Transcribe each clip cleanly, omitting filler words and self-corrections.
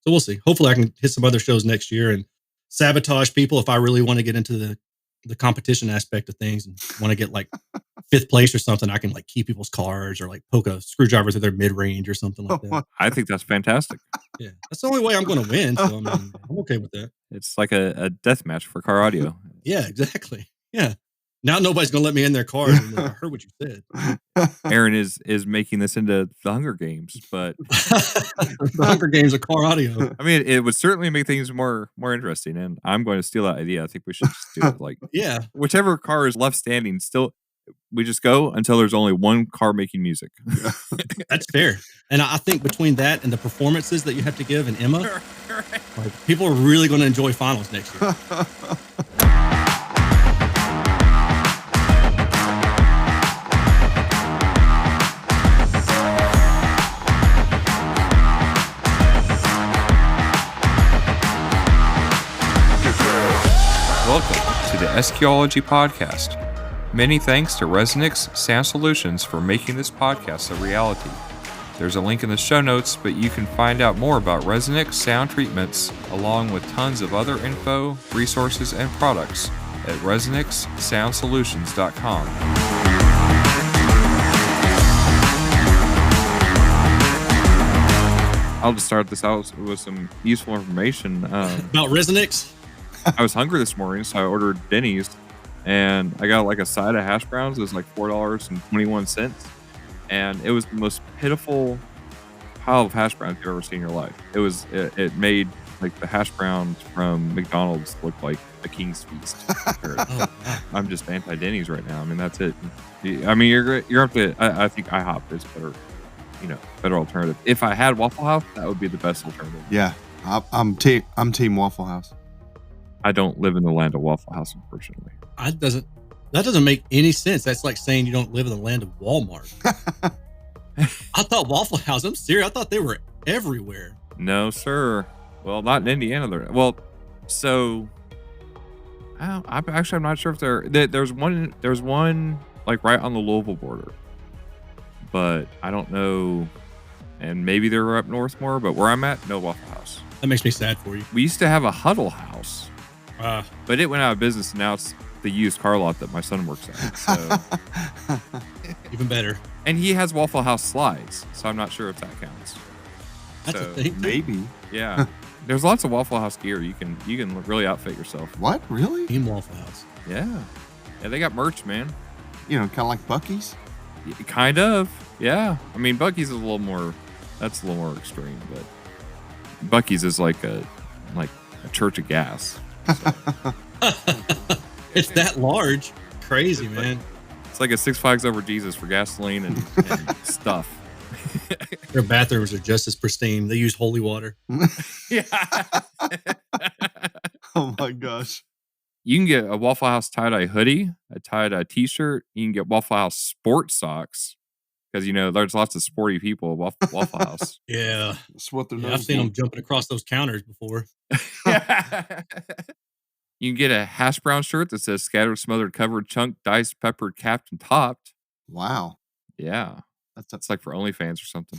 So we'll see. Hopefully, I can hit some other shows next year and sabotage people if I really want to get into the competition aspect of things and want to get like fifth place or something. I can like keep people's cars or like poke a screwdriver through their mid range or something like that. I think that's fantastic. Yeah, that's the only way I'm going to win. So I mean, I'm okay with that. It's like a death match for car audio. Yeah, exactly. Yeah. Now nobody's going to let me in their cars. I heard what you said. Erin is making this into the Hunger Games, but the Hunger Games of car audio. I mean, it would certainly make things more interesting. And I'm going to steal that idea. I think we should just do it like whichever car is left standing. Still, we just go until there's only one car making music. That's fair. And I think between that and the performances that you have to give in Emma, like, people are really going to enjoy finals next year. Welcome to the Eschaeology Podcast. Many thanks to Resonix Sound Solutions for making this podcast a reality. There's a link in the show notes, but you can find out more about Resonix sound treatments along with tons of other info, resources, and products at resonixsoundsolutions.com. I'll just start this out with some useful information. About Resonix? I was hungry this morning, so I ordered Denny's, and I got like a side of hash browns. It was like $4.21, and it was the most pitiful pile of hash browns you've ever seen in your life. It made like the hash browns from McDonald's look like a king's feast. I'm just anti Denny's right now. I mean, that's it. I mean, you're up to. I think IHOP is better. Better alternative. If I had Waffle House, that would be the best alternative. Yeah, I'm team Waffle House. I don't live in the land of Waffle House, unfortunately. That doesn't make any sense. That's like saying you don't live in the land of Walmart. I thought Waffle House, I'm serious. I thought they were everywhere. No, sir. Well, not in Indiana. So I'm not sure if there's one like right on the Louisville border, but I don't know. And maybe they're up north more, but where I'm at, no Waffle House. That makes me sad for you. We used to have a Huddle House. But it went out of business, and now it's the used car lot that my son works at. So. Even better. And he has Waffle House slides, so I'm not sure if that counts. That's a thing. Maybe. Yeah. There's lots of Waffle House gear. You can really outfit yourself. What? Really? Team Waffle House. Yeah. Yeah, they got merch, man. Kind of like Buc-ee's? Kind of. Yeah. I mean, Buc-ee's is a little more extreme, but Buc-ee's is like a church of gas. So. It's that large. Crazy, man. It's like a Six Flags Over Jesus for gasoline and stuff. Their bathrooms are just as pristine. They use holy water. Yeah. Oh my gosh. You can get a Waffle House tie-dye hoodie, a tie-dye t-shirt. You can get Waffle House sport socks. Because, there's lots of sporty people at Waffle House. Yeah. That's what they're known I've seen for. them jumping across those counters before. You can get a hash brown shirt that says scattered, smothered, covered, chunked, diced, peppered, capped, and topped. Wow. Yeah. That's like for OnlyFans or something.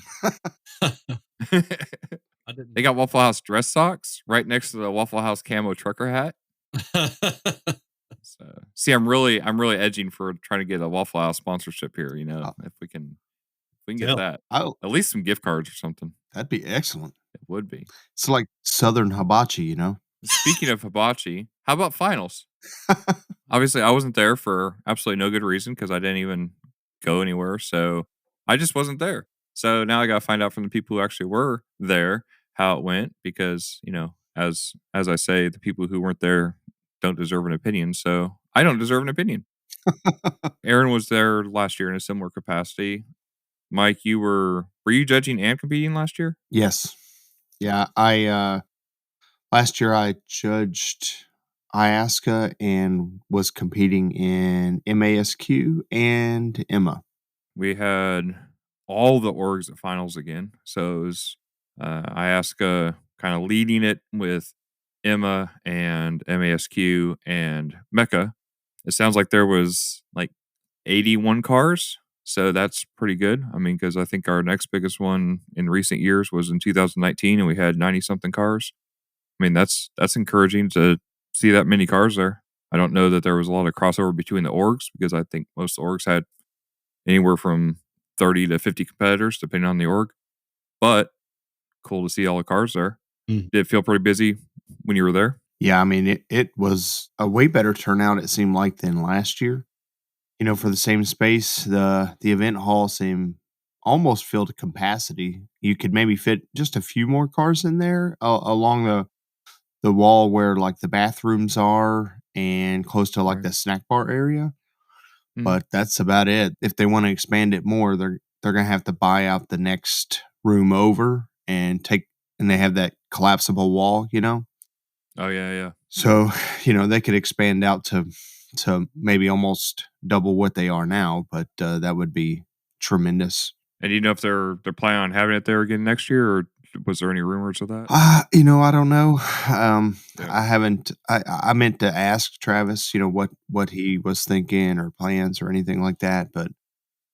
They got Waffle House dress socks right next to the Waffle House camo trucker hat. So, see, I'm really edging for trying to get a Waffle House sponsorship here. If we can get that, at least some gift cards or something. That'd be excellent. It would be. It's like Southern hibachi, Speaking of hibachi, how about finals? Obviously, I wasn't there for absolutely no good reason because I didn't even go anywhere. So I just wasn't there. So now I got to find out from the people who actually were there how it went because, as I say, the people who weren't there don't deserve an opinion. So I don't deserve an opinion. Erin was there last year in a similar capacity. Mike, were you judging and competing last year? Yes. Yeah. Last year I judged IASCA and was competing in MASQ and Emma. We had all the orgs at finals again. So it was IASCA kind of leading it with Emma and MASQ and Mecca. It sounds like there was like 81 cars. So that's pretty good. I mean, because I think our next biggest one in recent years was in 2019, and we had 90 something cars. I mean, that's encouraging to see that many cars there. I don't know that there was a lot of crossover between the orgs, because I think most orgs had anywhere from 30 to 50 competitors, depending on the org. But cool to see all the cars there. Mm. Did it feel pretty busy when you were there? Yeah, I mean, it was a way better turnout, it seemed like, than last year. For the same space, the event hall seemed almost filled to capacity. You could maybe fit just a few more cars in there along the wall where like the bathrooms are and close to like Right. the snack bar area. Mhm. But that's about it. If they want to expand it more, they're gonna have to buy out the next room over and they have that collapsible wall. Oh, yeah. So, they could expand out to maybe almost double what they are now, but that would be tremendous. And do you know if they're planning on having it there again next year, or was there any rumors of that? I don't know. Yeah. I haven't. I meant to ask Travis, what he was thinking or plans or anything like that, but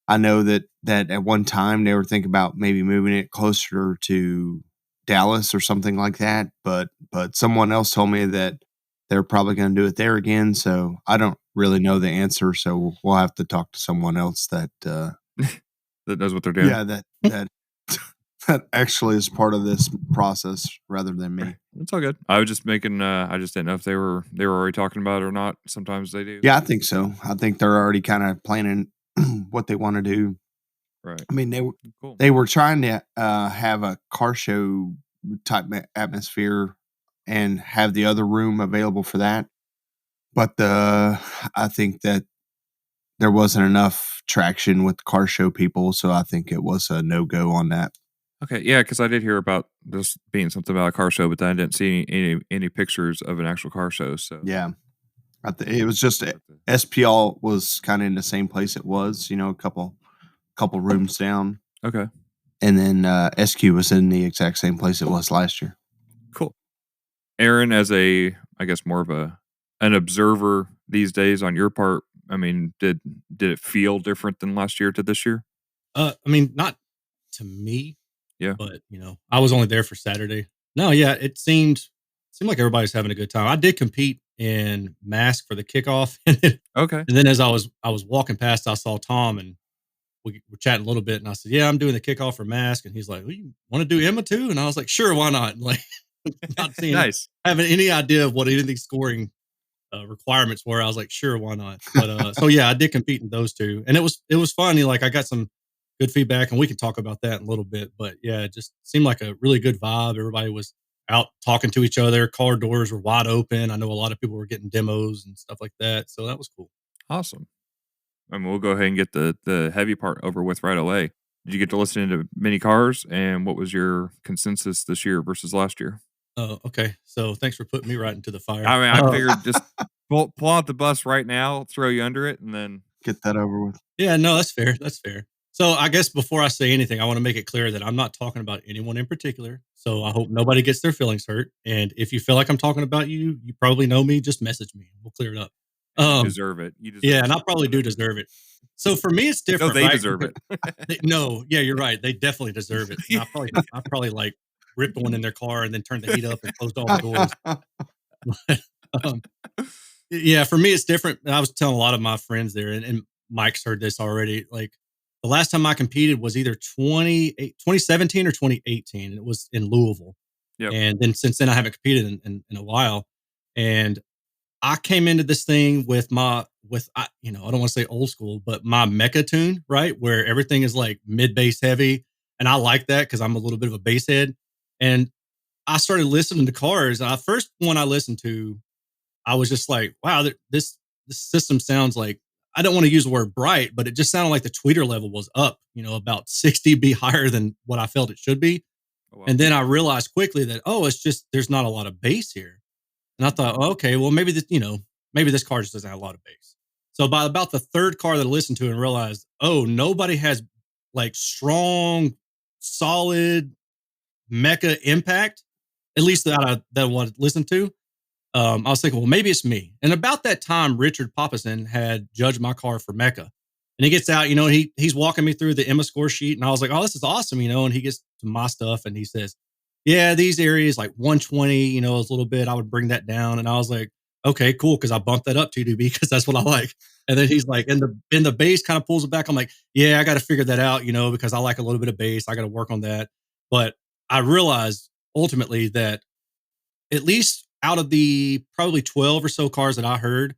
I know that at one time they were thinking about maybe moving it closer to Dallas or something like that, but someone else told me that they're probably going to do it there again. So I don't really know the answer. So we'll have to talk to someone else that, That knows what they're doing. yeah, that that actually is part of this process rather than me. It's all good. I was just making. I just didn't know if they were already talking about it or not. Sometimes they do. Yeah, I think so. I think they're already kind of planning what they want to do. Right. I mean, Cool. they were trying to have a car show type atmosphere and have the other room available for that. But I think that there wasn't enough traction with car show people, so I think it was a no-go on that. Okay. Yeah, because I did hear about this being something about a car show, but then I didn't see any pictures of an actual car show. So Yeah. It was just SPL was kind of in the same place it was, a couple rooms down. Okay. And then SQ was in the exact same place it was last year. Cool. Erin, as I guess more of an observer these days on your part, I mean, did it feel different than last year to this year? I mean, not to me. Yeah. But I was only there for Saturday. No, yeah, it seemed like everybody's having a good time. I did compete in mask for the kickoff, Okay. and then as I was walking past, I saw Tom, and we were chatting a little bit, and I said, "Yeah, I'm doing the kickoff for mask," and he's like, "Well, you want to do Emma too?" And I was like, "Sure, why not?" Like, not seeing Nice. having any idea of what anything scoring requirements were. I was like, "Sure, why not?" But so yeah, I did compete in those two, and it was funny. Like, I got some good feedback, and we can talk about that in a little bit. But yeah, it just seemed like a really good vibe. Everybody was out talking to each other. Car doors were wide open. I know a lot of people were getting demos and stuff like that. So that was cool. Awesome. I mean, we'll go ahead and get the heavy part over with right away. Did you get to listen to many cars, and what was your consensus this year versus last year? Oh, okay. So thanks for putting me right into the fire. I mean, I figured just pull out the bus right now, throw you under it, and then Get that over with. Yeah, no, that's fair. That's fair. So I guess before I say anything, I want to make it clear that I'm not talking about anyone in particular. So I hope nobody gets their feelings hurt. And if you feel like I'm talking about you, you probably know me. Just message me. We'll clear it up. you deserve it. You deserve Yeah, and I it. probably do deserve it. So for me, it's No, different. they right? deserve it. No, yeah, you're right. They definitely deserve it. And I probably like ripped one in their car and then turned the heat up and closed all the doors. um, yeah, for me, it's different. I was telling a lot of my friends there, and Mike's heard this already. Like, the last time I competed was either 2017 or 2018. And it was in Louisville. Yep. And then since then, I haven't competed in a while. And I came into this thing with I don't want to say old school, but my mecha tune, right? Where everything is like mid bass heavy. And I like that because I'm a little bit of a bass head. And I started listening to cars. And the first one I listened to, I was just like, wow, this system sounds like, I don't want to use the word bright, but it just sounded like the tweeter level was up, about 60 B higher than what I felt it should be. Oh, wow. And then I realized quickly that, it's just, there's not a lot of bass here. And I thought, okay, well, maybe this car just doesn't have a lot of bass. So by about the third car that I listened to and realized, nobody has like strong, solid mecha impact, at least that I want to listen to. I was thinking, well, maybe it's me. And about that time, Richard Papasan had judged my car for mecha. And he gets out, he's walking me through the Emma score sheet, and I was like, "Oh, this is awesome," and he gets to my stuff, and he says, "Yeah, these areas like 120, is a little bit. I would bring that down." And I was like, "Okay, cool," because I bumped that up 2 dB because that's what I like. And then he's like, and the bass kind of pulls it back. I'm like, "Yeah, I got to figure that out, because I like a little bit of bass. I got to work on that." But I realized ultimately that at least out of the probably 12 or so cars that I heard,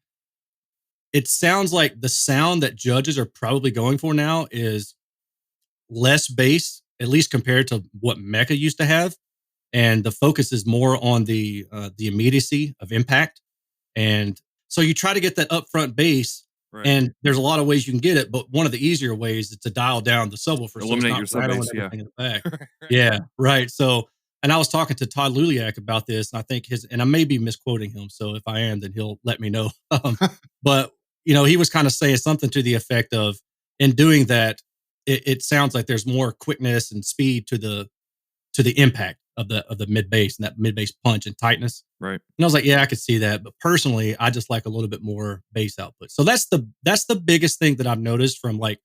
it sounds like the sound that judges are probably going for now is less bass, at least compared to what Mecca used to have, and the focus is more on the immediacy of impact. And so you try to get that upfront bass, Right. and there's a lot of ways you can get it, but one of the easier ways is to dial down the subwoofer so it's Eliminate not your sub rattling bass, yeah. everything in the back. Right. Yeah, right. So, and I was talking to Todd Luliak about this, and I think and I may be misquoting him. So if I am, then he'll let me know. But he was kind of saying something to the effect of, in doing that, it sounds like there's more quickness and speed to the impact of the mid bass and that mid bass punch and tightness. Right. And I was like, yeah, I could see that. But personally, I just like a little bit more bass output. So that's the biggest thing that I've noticed from like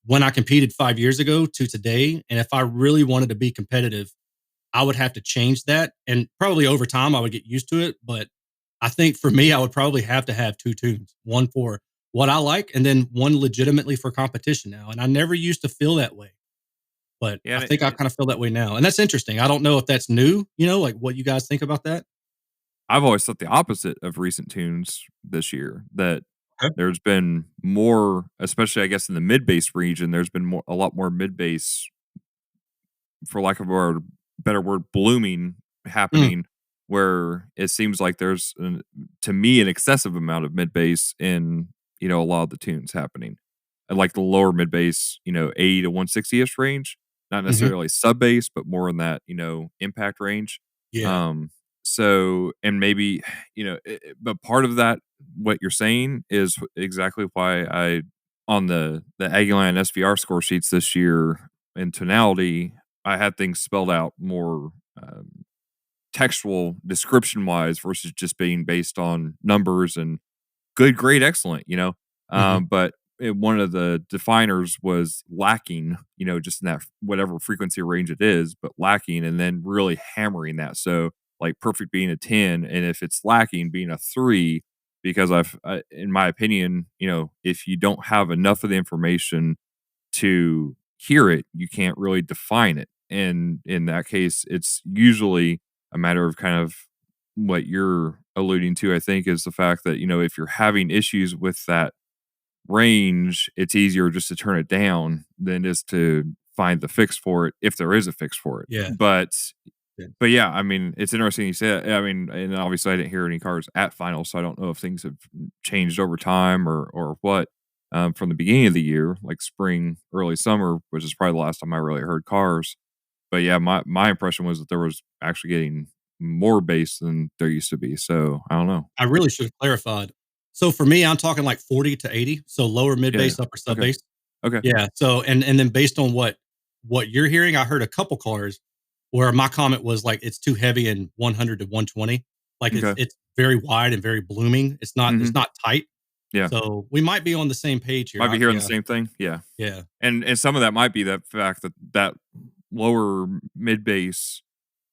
when I competed 5 years ago to today. And if I really wanted to be competitive, I would have to change that. And probably over time I would get used to it. But I think for me, I would probably have to have two tunes, one for what I like, and then one legitimately for competition now. And I never used to feel that way. But Yeah, I and think I kind of feel that way now. And that's interesting. I don't know if that's new, like what you guys think about that. I've always thought the opposite of recent tunes this year, that Okay. there's been more, especially I guess in the mid bass region, there's been a lot more mid bass, for lack of a better word, blooming Mm, happening, where it seems like there's, to me, an excessive amount of mid bass in, a lot of the tunes happening. I like the lower mid bass, 80 to 160 ish range, not mhm. necessarily sub bass, but more in that, impact range. Yeah. Um, so, and maybe, but part of that, what you're saying is exactly why on the Aguilan SVR score sheets this year in tonality, I had things spelled out more textual description wise versus just being based on numbers and good, great, excellent, Mhm. But one of the definers was lacking, just in that whatever frequency range it is, but lacking, and then really hammering that. So, like perfect being a 10, and if it's lacking, being a 3, because in my opinion, if you don't have enough of the information to hear it, you can't really define it. And in that case, it's usually a matter of kind of what you're alluding to, I think, is the fact that, if you're having issues with that range, it's easier just to turn it down than just to find the fix for it, if there is a fix for it. Yeah. Yeah. But yeah, I mean, it's interesting you say that. I mean, and obviously I didn't hear any cars at finals, so I don't know if things have changed over time or what. From the beginning of the year, like spring, early summer, which is probably the last time I really heard cars. But yeah, my impression was that there was actually getting more bass than there used to be. So I don't know. I really should have clarified. So for me, I'm talking like 40 to 80. So lower mid Yeah. bass, upper sub Okay. bass. Okay. Yeah. So and then based on what you're hearing, I heard a couple cars where my comment was like it's too heavy in 100 to 120. Like Okay. it's very wide and very blooming. It's Hmm. not tight. Yeah. So we might be on the same page here. Might be hearing the Yeah. same thing. Yeah. Yeah. And some of that might be the fact that lower mid bass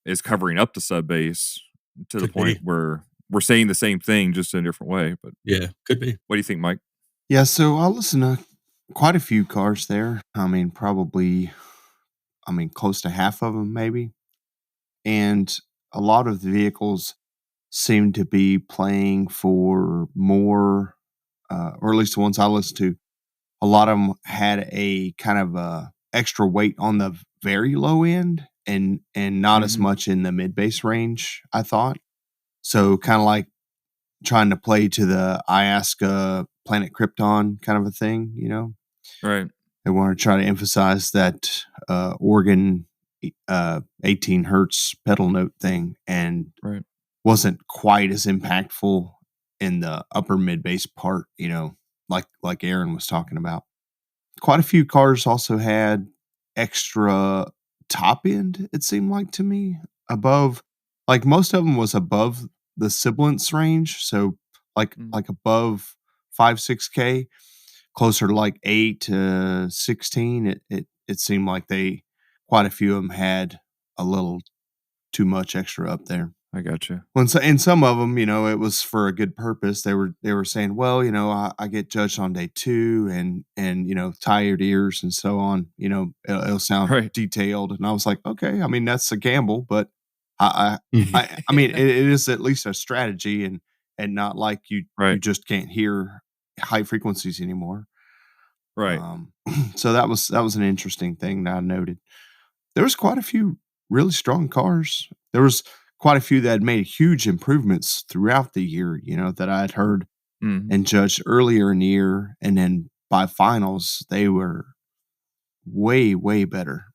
is covering up the sub bass to the Could point be. where we're saying the same thing just in a different way. But Yeah. Could be. what do you think, Mike? Yeah, so I listen to quite a few cars there. I mean, probably, close to half of them, maybe. And a lot of the vehicles seem to be playing for more, or at least the ones I listened to, a lot of them had a kind of extra weight on the very low end and not as Hmm. much in the mid bass range, I thought. So kind of like trying to play to the Iaska Planet Krypton kind of a thing, Right. They want to try to emphasize that organ 18 hertz pedal note thing, and Right. wasn't quite as impactful in the upper mid bass part, like Erin was talking about. Quite a few cars also had extra top end, it seemed like to me, above, like most of them was above the sibilance range, so like Mhm. like above 5 6K. closer to like 8 to 16, it seemed like quite a few of them had a little too much extra up there. I gotcha. Well, and some of them, it was for a good purpose. They were saying, well, I get judged on day 2 and tired ears and so on. It'll sound Right. detailed, and I was like, okay, I mean that's a gamble, but I Mhm. I mean it is at least a strategy, and not like you Right. just can't hear high frequencies anymore. Right. So that was an interesting thing that I noted. There was quite a few really strong cars. There was quite a few that had made huge improvements throughout the year, that I had heard Mhm. and judged earlier in the year, and then by finals, they were way, way better.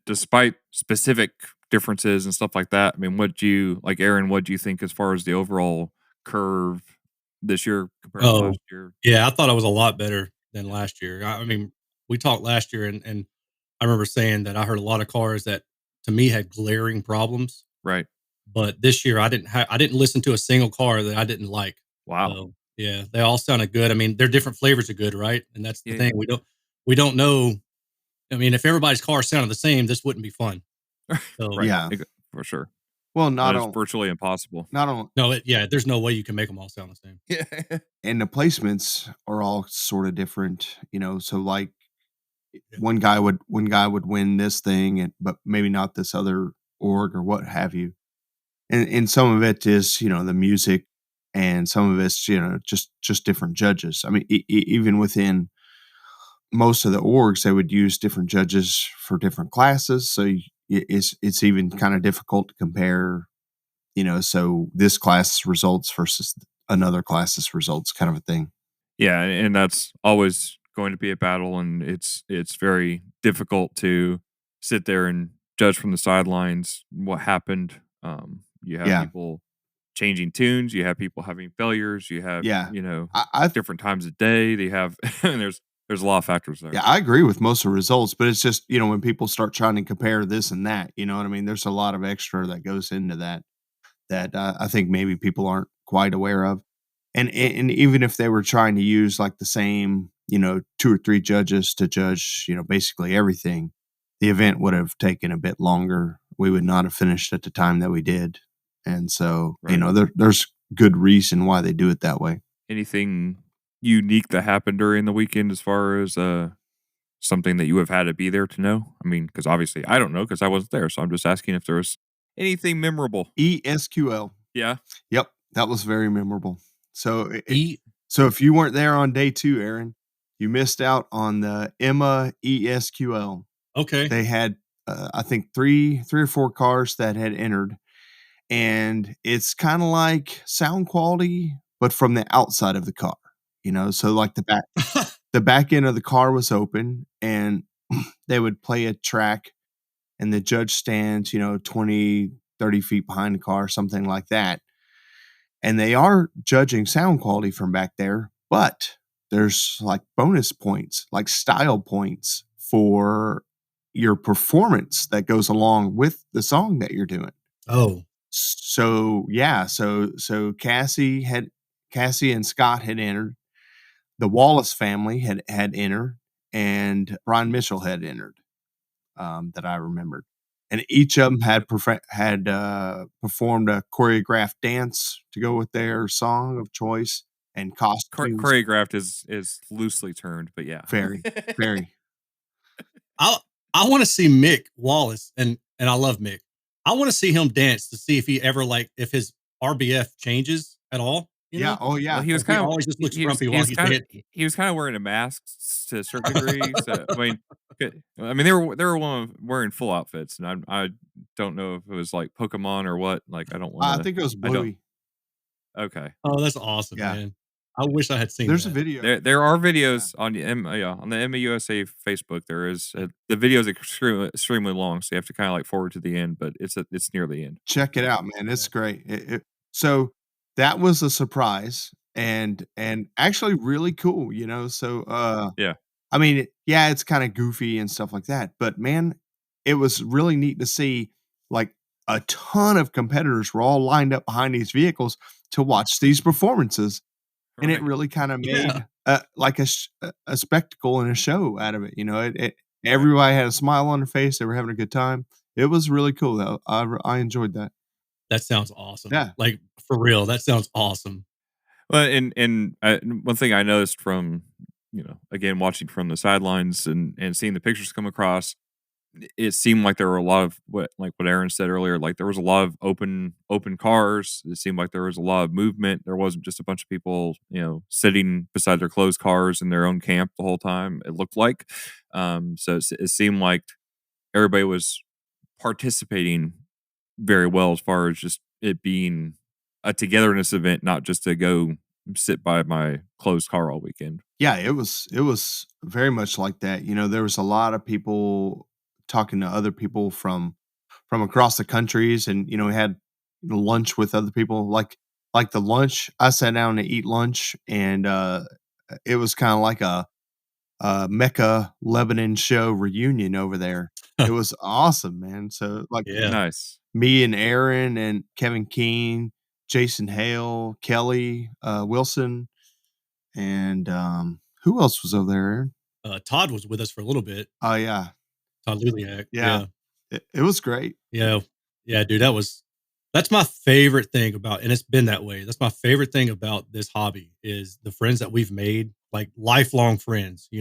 Despite specific differences and stuff like that, I mean, Aaron, what do you think as far as the overall curve this year compared to Oh, last year? yeah, I thought I was a lot better than last year. I mean, we talked last year, and I remember saying that I heard a lot of cars that, to me, had glaring problems, Right. but this year I didn't listen to a single car that I didn't like. Wow. So, yeah, they all sounded good. I mean, they're different flavors of good, right? And that's the Yeah. thing. We don't know. I mean, if everybody's car sounded the same, this wouldn't be fun. So, Right. Yeah. For sure. Well, That is virtually impossible. not on, no, there's no way you can make them all sound the same. Yeah. and the placements are all sort of different, so like Yeah. one guy would win this thing, but maybe not this other org or what have you. And some of it is, the music, and some of it's, just different judges. I mean, even within most of the orgs, they would use different judges for different classes. So it's even kind of difficult to compare, so this class results versus another class's results, kind of a thing. Yeah, and that's always going to be a battle, and it's very difficult to sit there and judge from the sidelines what happened. You have Yeah. people changing tunes, you have people having failures, you have Yeah. I different times of day. They have and there's a lot of factors there. Yeah, I agree with most of the results, but it's just, when people start trying to compare this and that, you know what I mean? There's a lot of extra that goes into that I think maybe people aren't quite aware of. And even if they were trying to use like the same, 2 or 3 judges to judge, basically everything, the event would have taken a bit longer. We would not have finished at the time that we did. And so, Right. there's good reason why they do it that way. Anything unique that happened during the weekend as far as something that you have had to be there to know? I mean, because obviously I don't know because I wasn't there, so I'm just asking if there was anything memorable. ESQL. Yeah. Yep, that was very memorable. So E so if you weren't there on day 2, Aaron, you missed out on the Emma ESQL. okay. They had, I think 3 or 4 cars that had entered, and it's kind of like sound quality, but from the outside of the car. So like the back end of the car was open, and they would play a track, and the judge stands, 20, 30 feet behind the car, something like that. And they are judging sound quality from back there, but there's like bonus points, like style points for your performance that goes along with the song that you're doing. Oh, So yeah, so Cassie and Scott had entered. The Wallace family had entered, and Brian Mitchell had entered, that I remembered. And each of them had performed a choreographed dance to go with their song of choice, and costumes. Choreographed is loosely turned, but yeah. Very, very. I want to see Mick Wallace, and I love Mick. I want to see him dance to see if he ever if his RBF changes at all. You Yeah. know? Oh, yeah. Well, he was He kind of always just looks grumpy while he's dancing. he was kind of wearing a mask to a certain degree. So I mean, they were wearing full outfits, and I don't know if it was like Pokemon or what. Like, I don't want I to. think it was I don't. Bluey. Okay. Oh, that's awesome, Yeah. man. I wish I had seen There's that. a video. There are videos on the on the MUSA Facebook. There is the video is extremely long, so you have to kind of like forward to the end, but it's near the end. Check it out, man. It's great. So that was a surprise, and actually really cool, So Yeah. I mean, yeah, it's kind of goofy and stuff like that, but man, it was really neat to see like a ton of competitors were all lined up behind these vehicles to watch these performances. And it Right. really kind of made Yeah. like a spectacle and a show out of it. You know, everybody had a smile on their face. They were having a good time. It was really cool though. I enjoyed that. That sounds awesome. Yeah. Like, for real, that sounds awesome. Well, and one thing I noticed from, again, watching from the sidelines and seeing the pictures come across, it seemed like there were a lot of what Erin said earlier, like there was a lot of open cars. It seemed like there was a lot of movement. There wasn't just a bunch of people, sitting beside their closed cars in their own camp the whole time, it looked like. So it seemed like everybody was participating very well as far as just it being a togetherness event, not just to go sit by my closed car all weekend. Yeah, it was very much like that. You know, there was a lot of people talking to other people from across the countries, and we had lunch with other people. Like the lunch, I sat down to eat lunch, and it was kind of like a Mecca Lebanon show reunion over there. It was awesome, man. So like Yeah. Nice. me and Aaron and Kevin Keene, Jason Hale, Kelly Wilson, and who else was over there, Aaron? Todd was with us for a little bit. Oh, yeah. Todd Luliak. Yeah. Yeah. It was great. Yeah. Yeah, dude, that's my favorite thing about, and it's been that way. That's my favorite thing about this hobby is the friends that we've made, like lifelong friends, We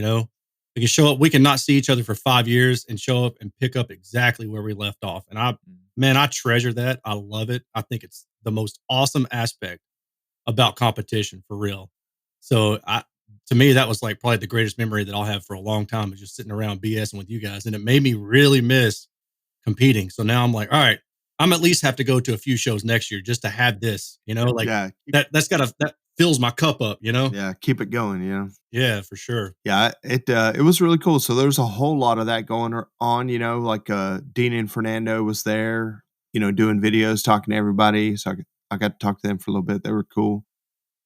can show up, we can not see each other for 5 years and show up and pick up exactly where we left off. And I treasure that. I love it. I think it's the most awesome aspect about competition, for real. So to me, that was like probably the greatest memory that I'll have for a long time, is just sitting around BSing with you guys. And it made me really miss competing. So now I'm like, all right, I'm at least have to go to a few shows next year just to have this, like Yeah. that fills my cup up, Yeah, keep it going, Yeah, for sure. Yeah, it was really cool. So there was a whole lot of that going on, like Dean and Fernando was there, doing videos, talking to everybody. So I got to talk to them for a little bit. They were cool.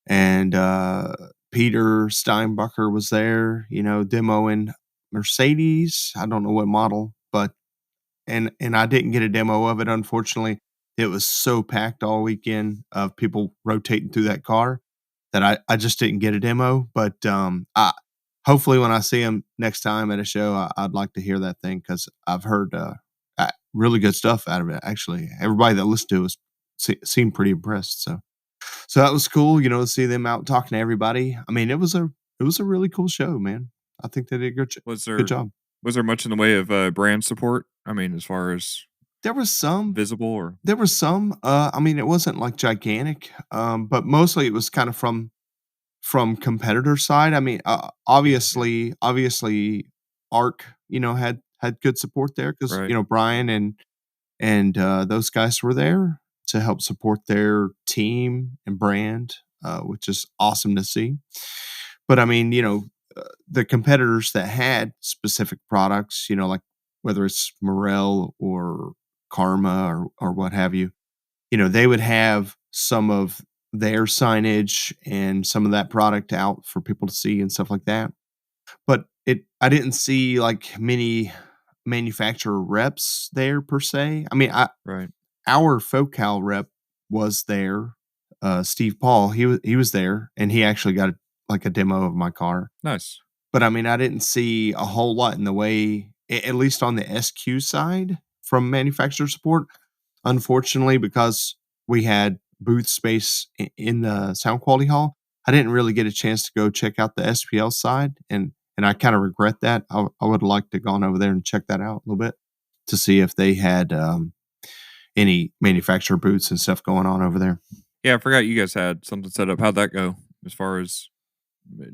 And Peter Steinbacher was there, demoing Mercedes. I don't know what model, but and I didn't get a demo of it, unfortunately. It was so packed all weekend of people rotating through that car that I just didn't get a demo. But hopefully when I see him next time at a show, I'd like to hear that thing, because I've heard really good stuff out of it. Actually, everybody that listened to it seemed pretty impressed. So that was cool, to see them out talking to everybody. I mean, it was a really cool show, man. I think they did a Was good there job. was there much in the way of brand support? I mean, as far as There was some. visible or There was some. I mean, it wasn't like gigantic, but mostly it was kind of from competitor side. I mean, obviously, Arc, had good support there, because right? Brian and those guys were there to help support their team and brand, which is awesome to see. But I mean, the competitors that had specific products, like whether it's Morel or Karma or what have you, they would have some of their signage and some of that product out for people to see and stuff like that. But I didn't see like many manufacturer reps there per se. I mean, Right. our Focal rep was there. Steve Paul, he was there, and he actually got like a demo of my car. Nice. But I mean, I didn't see a whole lot in the way, at least on the SQ side, from manufacturer support. Unfortunately, because we had booth space in the sound quality hall, I didn't really get a chance to go check out the SPL side, and I kind of regret that. I would have liked to have gone over there and check that out a little bit to see if they had any manufacturer booths and stuff going on over there. Yeah, I forgot you guys had something set up. How'd that go? As far as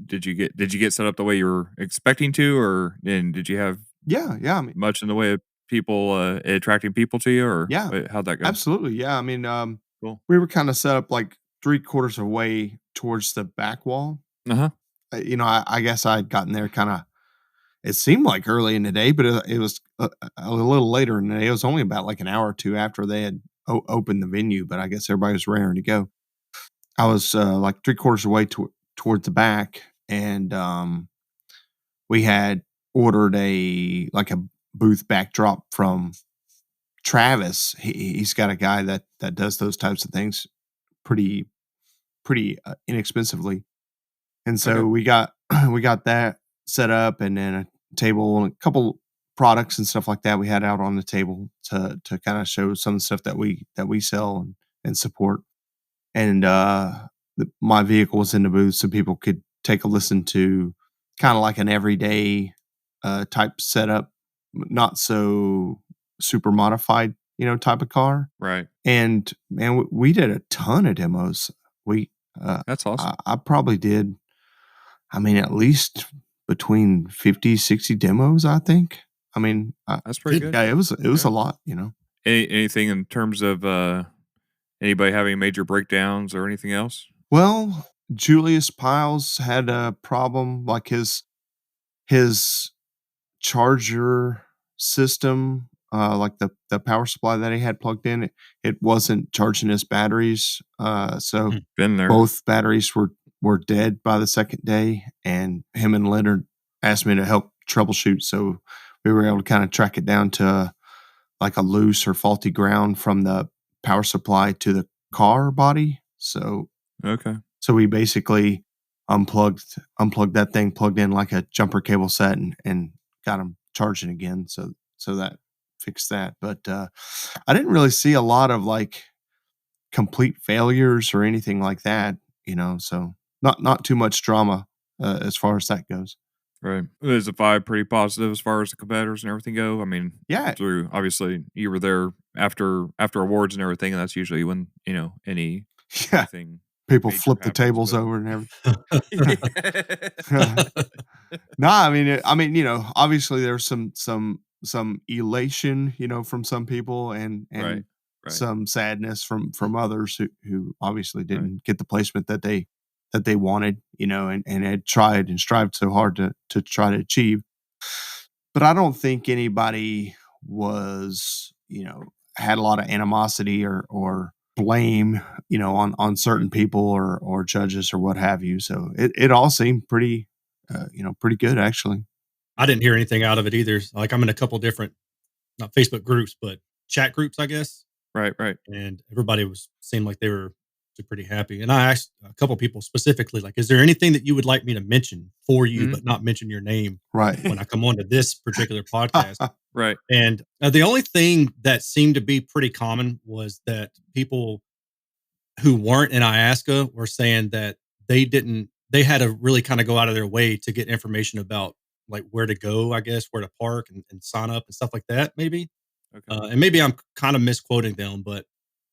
did you get set up the way you were expecting to, and did you have Yeah, I mean, much in the way of people attracting people to you, or yeah, how'd that go? absolutely. Yeah, I mean, Cool. we were kind of set up like 3/4 of the way towards the back wall. Uh huh. I guess I had gotten there kind of, it seemed like early in the day, but it was a little later in the day. It was only about like an hour or two after they had opened the venue, but I guess everybody was raring to go. I was like 3/4 of the way towards the back, and we had ordered a booth backdrop from Travis. He's got a guy that does those types of things pretty inexpensively. And so Okay. we got we got that set up, and then a table and a couple products and stuff like that we had out on the table to kind of show some of the stuff that we sell and support. And my vehicle was in the booth so people could take a listen to kind of like an everyday type setup, not so super modified, type of car. Right. And man, we did a ton of demos. We That's awesome. I probably did, I mean, at least between 50, 60 demos, I think. I mean, That's pretty good. yeah, it was a lot, Anything in terms of anybody having major breakdowns or anything else? Well, Julius Piles had a problem, like his charger system, like the power supply that he had plugged in, it wasn't charging his batteries. So Been there. both batteries were dead by the second day, and him and Leonard asked me to help troubleshoot. So we were able to kind of track it down to like a loose or faulty ground from the power supply to the car body. So Okay. we basically unplugged that thing, plugged in like a jumper cable set, and got them charging again. So that fixed that. But I didn't really see a lot of like complete failures or anything like that, So not too much drama as far as that goes. Right. Is the vibe pretty positive as far as the competitors and everything go? I mean, Yeah. through obviously you were there after awards and everything, and that's usually when anything People major flip the happens, tables but- over and everything. No, I mean, obviously there's some elation, from some people, and Right. some sadness from others who obviously didn't get the placement that they wanted, and had tried and strived so hard to try to achieve. But I don't think anybody was, had a lot of animosity or blame, on certain people or judges or what have you. So it all seemed pretty, pretty good actually. I didn't hear anything out of it either. Like I'm in a couple different, not Facebook groups, but chat groups, I guess. Right. And everybody seemed like they were pretty happy. And I asked a couple people specifically, like, is there anything that you would like me to mention for you, but not mention your name Right. when I come on to this particular podcast? Right. And the only thing that seemed to be pretty common was that people who weren't in IASCA were saying that they had to really kind of go out of their way to get information about like where to go, I guess, where to park and sign up and stuff like that, maybe. Okay. And maybe I'm kind of misquoting them, but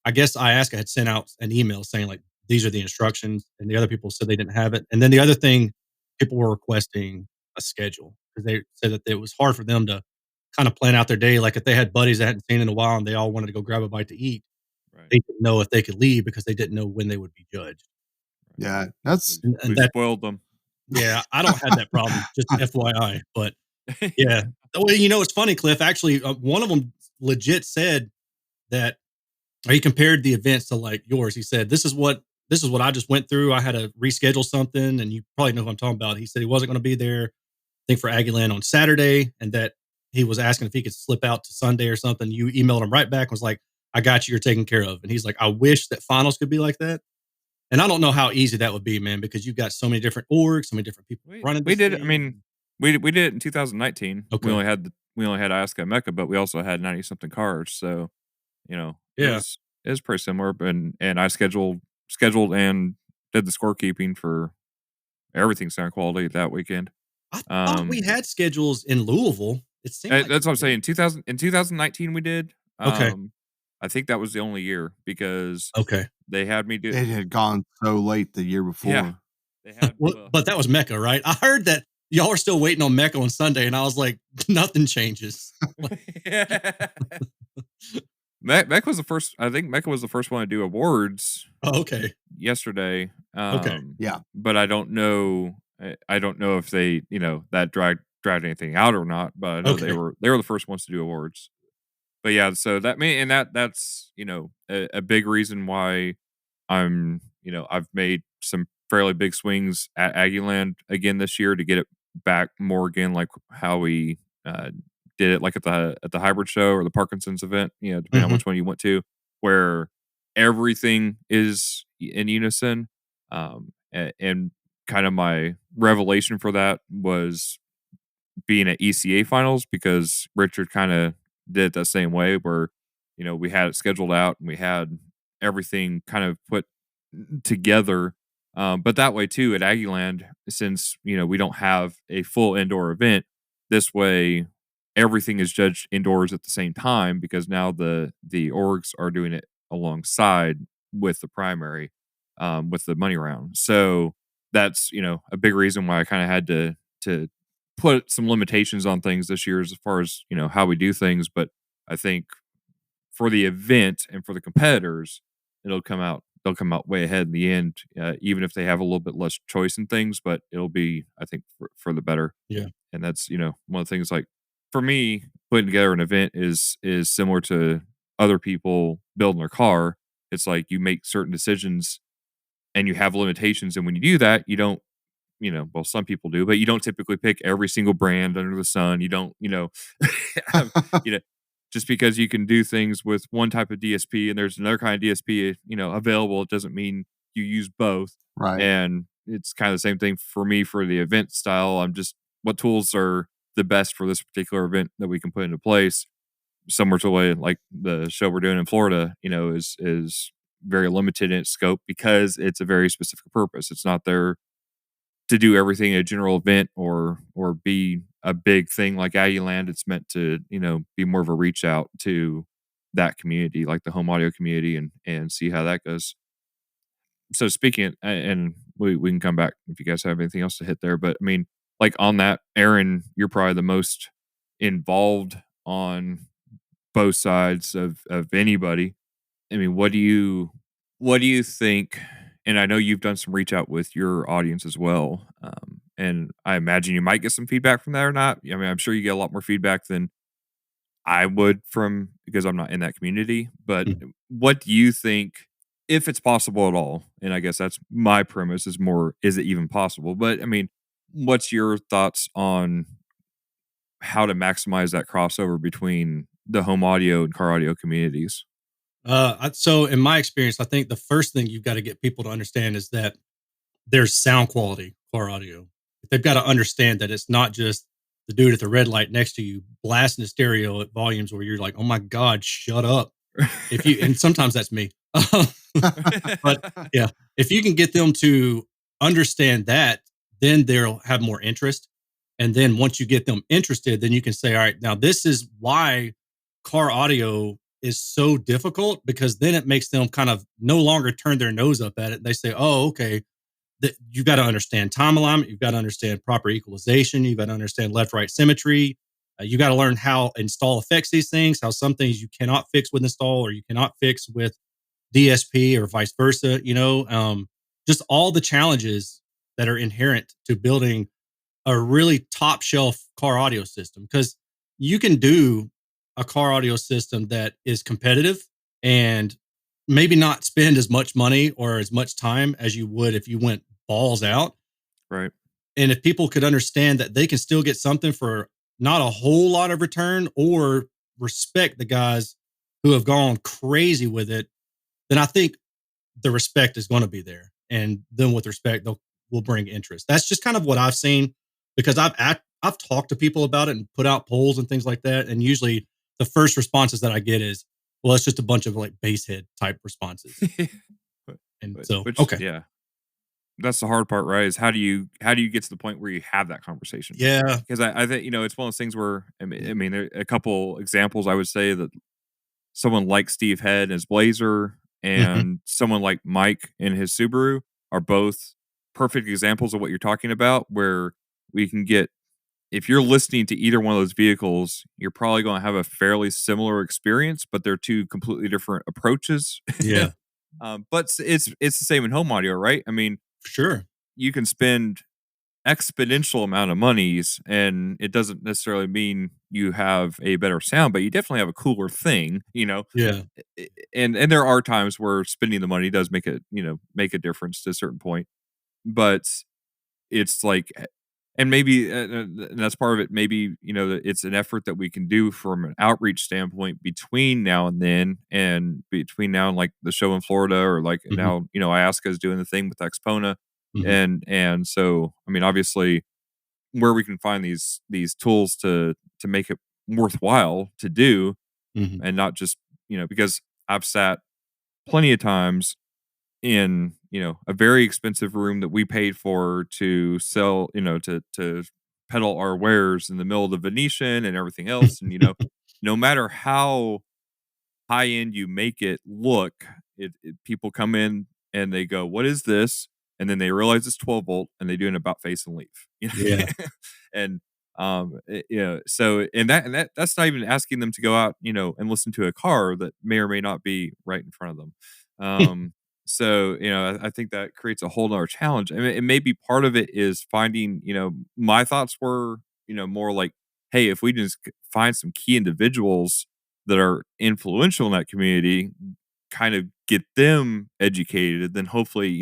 I guess IASCA had sent out an email saying like, these are the instructions, and the other people said they didn't have it. And then the other thing, people were requesting a schedule because they said that it was hard for them to kind of plan out their day. Like if they had buddies they hadn't seen in a while and they all wanted to go grab a bite to eat, they didn't know if they could leave because they didn't know when they would be judged. Yeah, that's And We that, spoiled them. yeah, I don't have that problem, just FYI. But yeah, well, it's funny, Cliff. Actually, one of them legit said that, or he compared the events to like yours. He said, "This is what I just went through. I had to reschedule something, and you probably know who I'm talking about." He said he wasn't going to be there, I think, for Aggieland on Saturday, and that he was asking if he could slip out to Sunday or something. You emailed him right back and was like, "I got you. You're taken care of." And he's like, "I wish that finals could be like that." And I don't know how easy that would be, man, because you've got so many different orgs, so many different people running. We did. I mean, we did it in 2019. Okay. We only had Alaska and Mecca, but we also had 90 something cars. So, it was pretty similar. And I scheduled and did the scorekeeping for everything sound quality that weekend. I thought we had schedules in Louisville. It seemed like that's what I'm saying. In 2019 we did. Okay. I think that was the only year because they had me do. It had gone so late the year before. Yeah. They had, but that was Mecca, right? I heard that y'all are still waiting on Mecca on Sunday, and I was like, nothing changes. Mecca was the first. I think Mecca was the first one to do awards. Oh, okay. Yesterday. Yeah. But I don't know. I don't know if they, that dragged anything out or not. But I know they were the first ones to do awards. But yeah, so that's a big reason why I'm I've made some fairly big swings at Aggieland again this year to get it back more again like how we did it like at the hybrid show or the Parkinson's event, depending on which one you went to, where everything is in unison. And kind of my revelation for that was being at ECA finals, because Richard kind of did it the same way where, we had it scheduled out and we had everything kind of put together. But that way too at Aggieland, since, we don't have a full indoor event, this way everything is judged indoors at the same time, because now the orgs are doing it alongside with the primary, with the money round. So that's, a big reason why I kind of had to put some limitations on things this year as far as, how we do things. But I think for the event and for the competitors, they'll come out way ahead in the end, even if they have a little bit less choice in things, but it'll be, I think, for the better. Yeah. And that's, one of the things, like, for me, putting together an event is similar to other people building their car. It's like you make certain decisions and you have limitations. And when you do that, you don't, well, some people do, but you don't typically pick every single brand under the sun. You don't, have, just because you can do things with one type of DSP and there's another kind of DSP, available, it doesn't mean you use both. Right. And it's kind of the same thing for me for the event style. I'm just, what tools are the best for this particular event that we can put into place, similar to the way like the show we're doing in Florida, is very limited in its scope because it's a very specific purpose. It's not there to do everything a general event or be a big thing like Aggieland. It's meant to, be more of a reach out to that community, like the home audio community, and see how that goes. So speaking, and we can come back if you guys have anything else to hit there, but I mean, like on that, Erin, you're probably the most involved on both sides of anybody. I mean, what do you think? And I know you've done some reach out with your audience as well. And I imagine you might get some feedback from that or not. I mean, I'm sure you get a lot more feedback than I would because I'm not in that community. But what do you think, if it's possible at all? And I guess that's my premise, is more, is it even possible? But I mean, what's your thoughts on how to maximize that crossover between the home audio and car audio communities? So in my experience, I think the first thing you've got to get people to understand is that there's sound quality car audio. They've got to understand that it's not just the dude at the red light next to you blasting the stereo at volumes where you're like, oh my God, shut up. And sometimes that's me. But yeah, if you can get them to understand that, then they'll have more interest. And then once you get them interested, then you can say, all right, now this is why car audio is so difficult, because then it makes them kind of no longer turn their nose up at it. They say, oh, okay, you've got to understand time alignment. You've got to understand proper equalization. You've got to understand left-right symmetry. You got to learn how install affects these things, how some things you cannot fix with install or you cannot fix with DSP or vice versa, just all the challenges that are inherent to building a really top shelf car audio system. Because you can do a car audio system that is competitive and maybe not spend as much money or as much time as you would if you went balls out. Right. And if people could understand that they can still get something for not a whole lot of return, or respect the guys who have gone crazy with it, then I think the respect is going to be there. And then with respect, will bring interest. That's just kind of what I've seen, because I've talked to people about it and put out polls and things like that. And usually the first responses that I get is, well, it's just a bunch of like basehead type responses. Okay. Yeah, that's the hard part, right? Is how do you get to the point where you have that conversation? Yeah. Because I think, it's one of those things where, I mean, there are a couple examples I would say that someone like Steve Head and his Blazer and someone like Mike and his Subaru are both perfect examples of what you're talking about, where we can get, if you're listening to either one of those vehicles, you're probably going to have a fairly similar experience, but they're two completely different approaches. Yeah. But it's the same in home audio, right? I mean, sure, you can spend exponential amount of monies and it doesn't necessarily mean you have a better sound, but you definitely have a cooler thing, Yeah. And there are times where spending the money does make a difference to a certain point, but it's like, and maybe and that's part of it. Maybe, it's an effort that we can do from an outreach standpoint between now and then, and between now and like the show in Florida, or like now, Iaska is doing the thing with AXPONA. Mhm. And so, I mean, obviously, where we can find these tools to make it worthwhile to do, Mhm. and not just, because I've sat plenty of times in, a very expensive room that we paid for to sell, to peddle our wares in the middle of the Venetian and everything else. And, no matter how high end you make it look, people come in and they go, "What is this?" And then they realize it's 12-volt, and they do an about face and leave. Yeah. And so, that's not even asking them to go out, and listen to a car that may or may not be right in front of them. So, I think that creates a whole nother challenge. I mean, and maybe part of it is finding, my thoughts were, more like, hey, if we just find some key individuals that are influential in that community, kind of get them educated, then hopefully,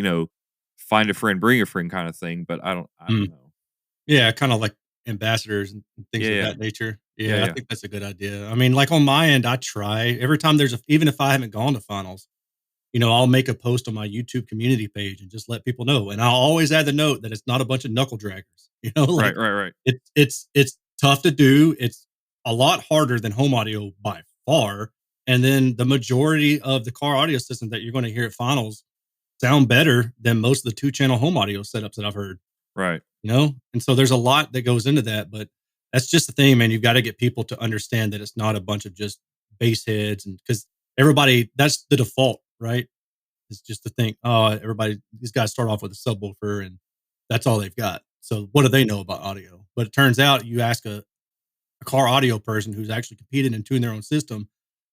find a friend, bring a friend kind of thing. But I don't Mm. know. Yeah, kinda like ambassadors and things Yeah, of yeah, that nature. yeah, Yeah, I yeah. think that's a good idea. I mean, like, on my end, I try every time there's a even if I haven't gone to finals, I'll make a post on my YouTube community page and just let people know, and I'll always add the note that it's not a bunch of knuckle draggers, Right, like, right, right. it's tough to do, it's a lot harder than home audio by far, and then the majority of the car audio systems that you're gonna hear at finals sound better than most of the two-channel home audio setups that I've heard. Right. And so there's a lot that goes into that, but that's just the thing, man. You've got to get people to understand that it's not a bunch of just bass heads, and because everybody, that's the default, right? It's just to think, oh, everybody, these guys start off with a subwoofer and that's all they've got. So what do they know about audio? But it turns out you ask a car audio person who's actually competed and tuned their own system,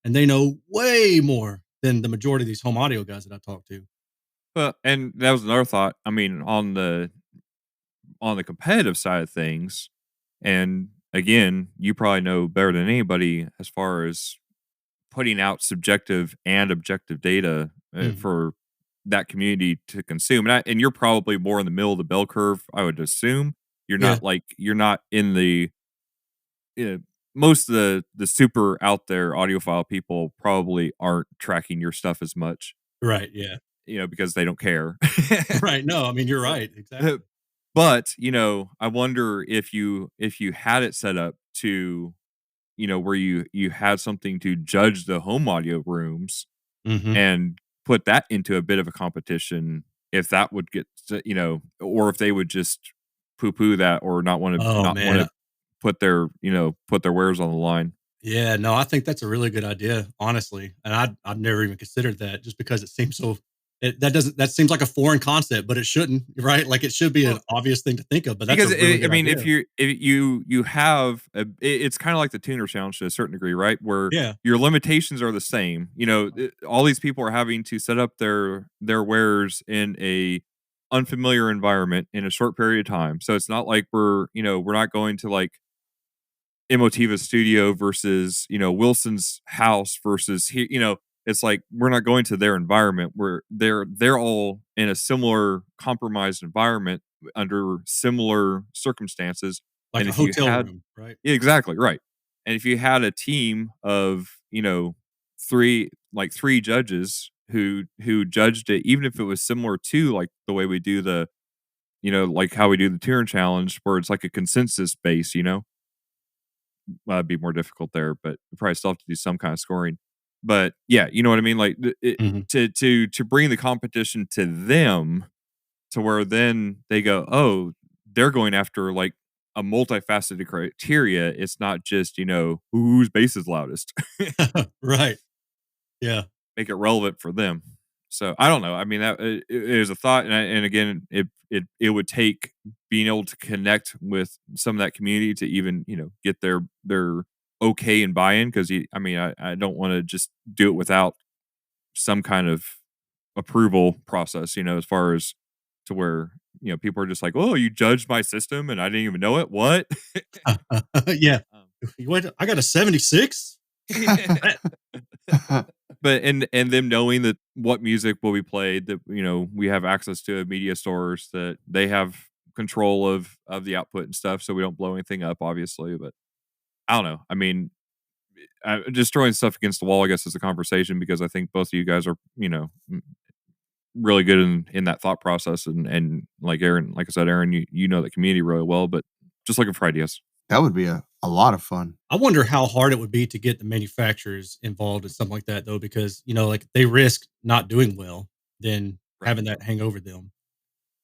and they know way more than the majority of these home audio guys that I talk to. Well, and that was another thought. I mean, on the competitive side of things, and again, you probably know better than anybody as far as putting out subjective and objective data, Mhm. for that community to consume. And you're probably more in the middle of the bell curve, I would assume. Yeah. You're not in the, uh, most of the super out there audiophile people probably aren't tracking your stuff as much, Right. Yeah. because they don't care. Right. No, I mean, you're So, right. Exactly. but, I wonder if you had it set up to, where you had something to judge the home audio rooms Hmm. and put that into a bit of a competition, if that would get or if they would just poo poo that, or not want to Oh not want man. to put their wares on the line. Yeah, no, I think that's a really good idea, honestly, and I'd never even considered that just because it seems so that seems like a foreign concept, but it shouldn't, right? Like, it should be an Well, obvious thing to think of, but that's a because really I good mean, idea. if you have it's kind of like the tuner challenge to a certain degree, right? Where Yeah. your limitations are the same. All these people are having to set up their wares in a unfamiliar environment in a short period of time. So it's not like we're not going to, like, Emotiva's studio versus, Wilson's house versus here, it's like we're not going to their environment where they're all in a similar compromised environment under similar circumstances. Like And a if you hotel had room, right? Yeah, exactly, right. And if you had a team of, three judges who judged it, even if it was similar to, like, the way we do like how we do the Tyrion challenge, where it's like a consensus base, it'd be more difficult there, but we probably still have to do some kind of scoring. But yeah, you know what I mean? Like, Mhm. to bring the competition to them, to where then they go, oh, they're going after, like, a multifaceted criteria. It's not just, whose bass is loudest. Right. Yeah. Make it relevant for them. So I don't know. I mean, that it is a thought, and again, it would take being able to connect with some of that community to even, get their okay and buy-in, because I mean, I don't want to just do it without some kind of approval process, as far as to where, people are just like, oh, you judged my system and I didn't even know it. What? Yeah. um, What? I got a 76? but and them knowing that what music will be played, that, we have access to media stores, that they have control of the output and stuff, so we don't blow anything up, obviously. But I don't know. I mean, just throwing stuff against the wall, I guess, is a conversation, because I think both of you guys are, really good in that thought process. And like Aaron, like I said, Aaron, you know the community really well, but just looking for ideas. That would be a lot of fun. I wonder how hard it would be to get the manufacturers involved in something like that, though, because, like they risk not doing well, then Right. having that hang over them.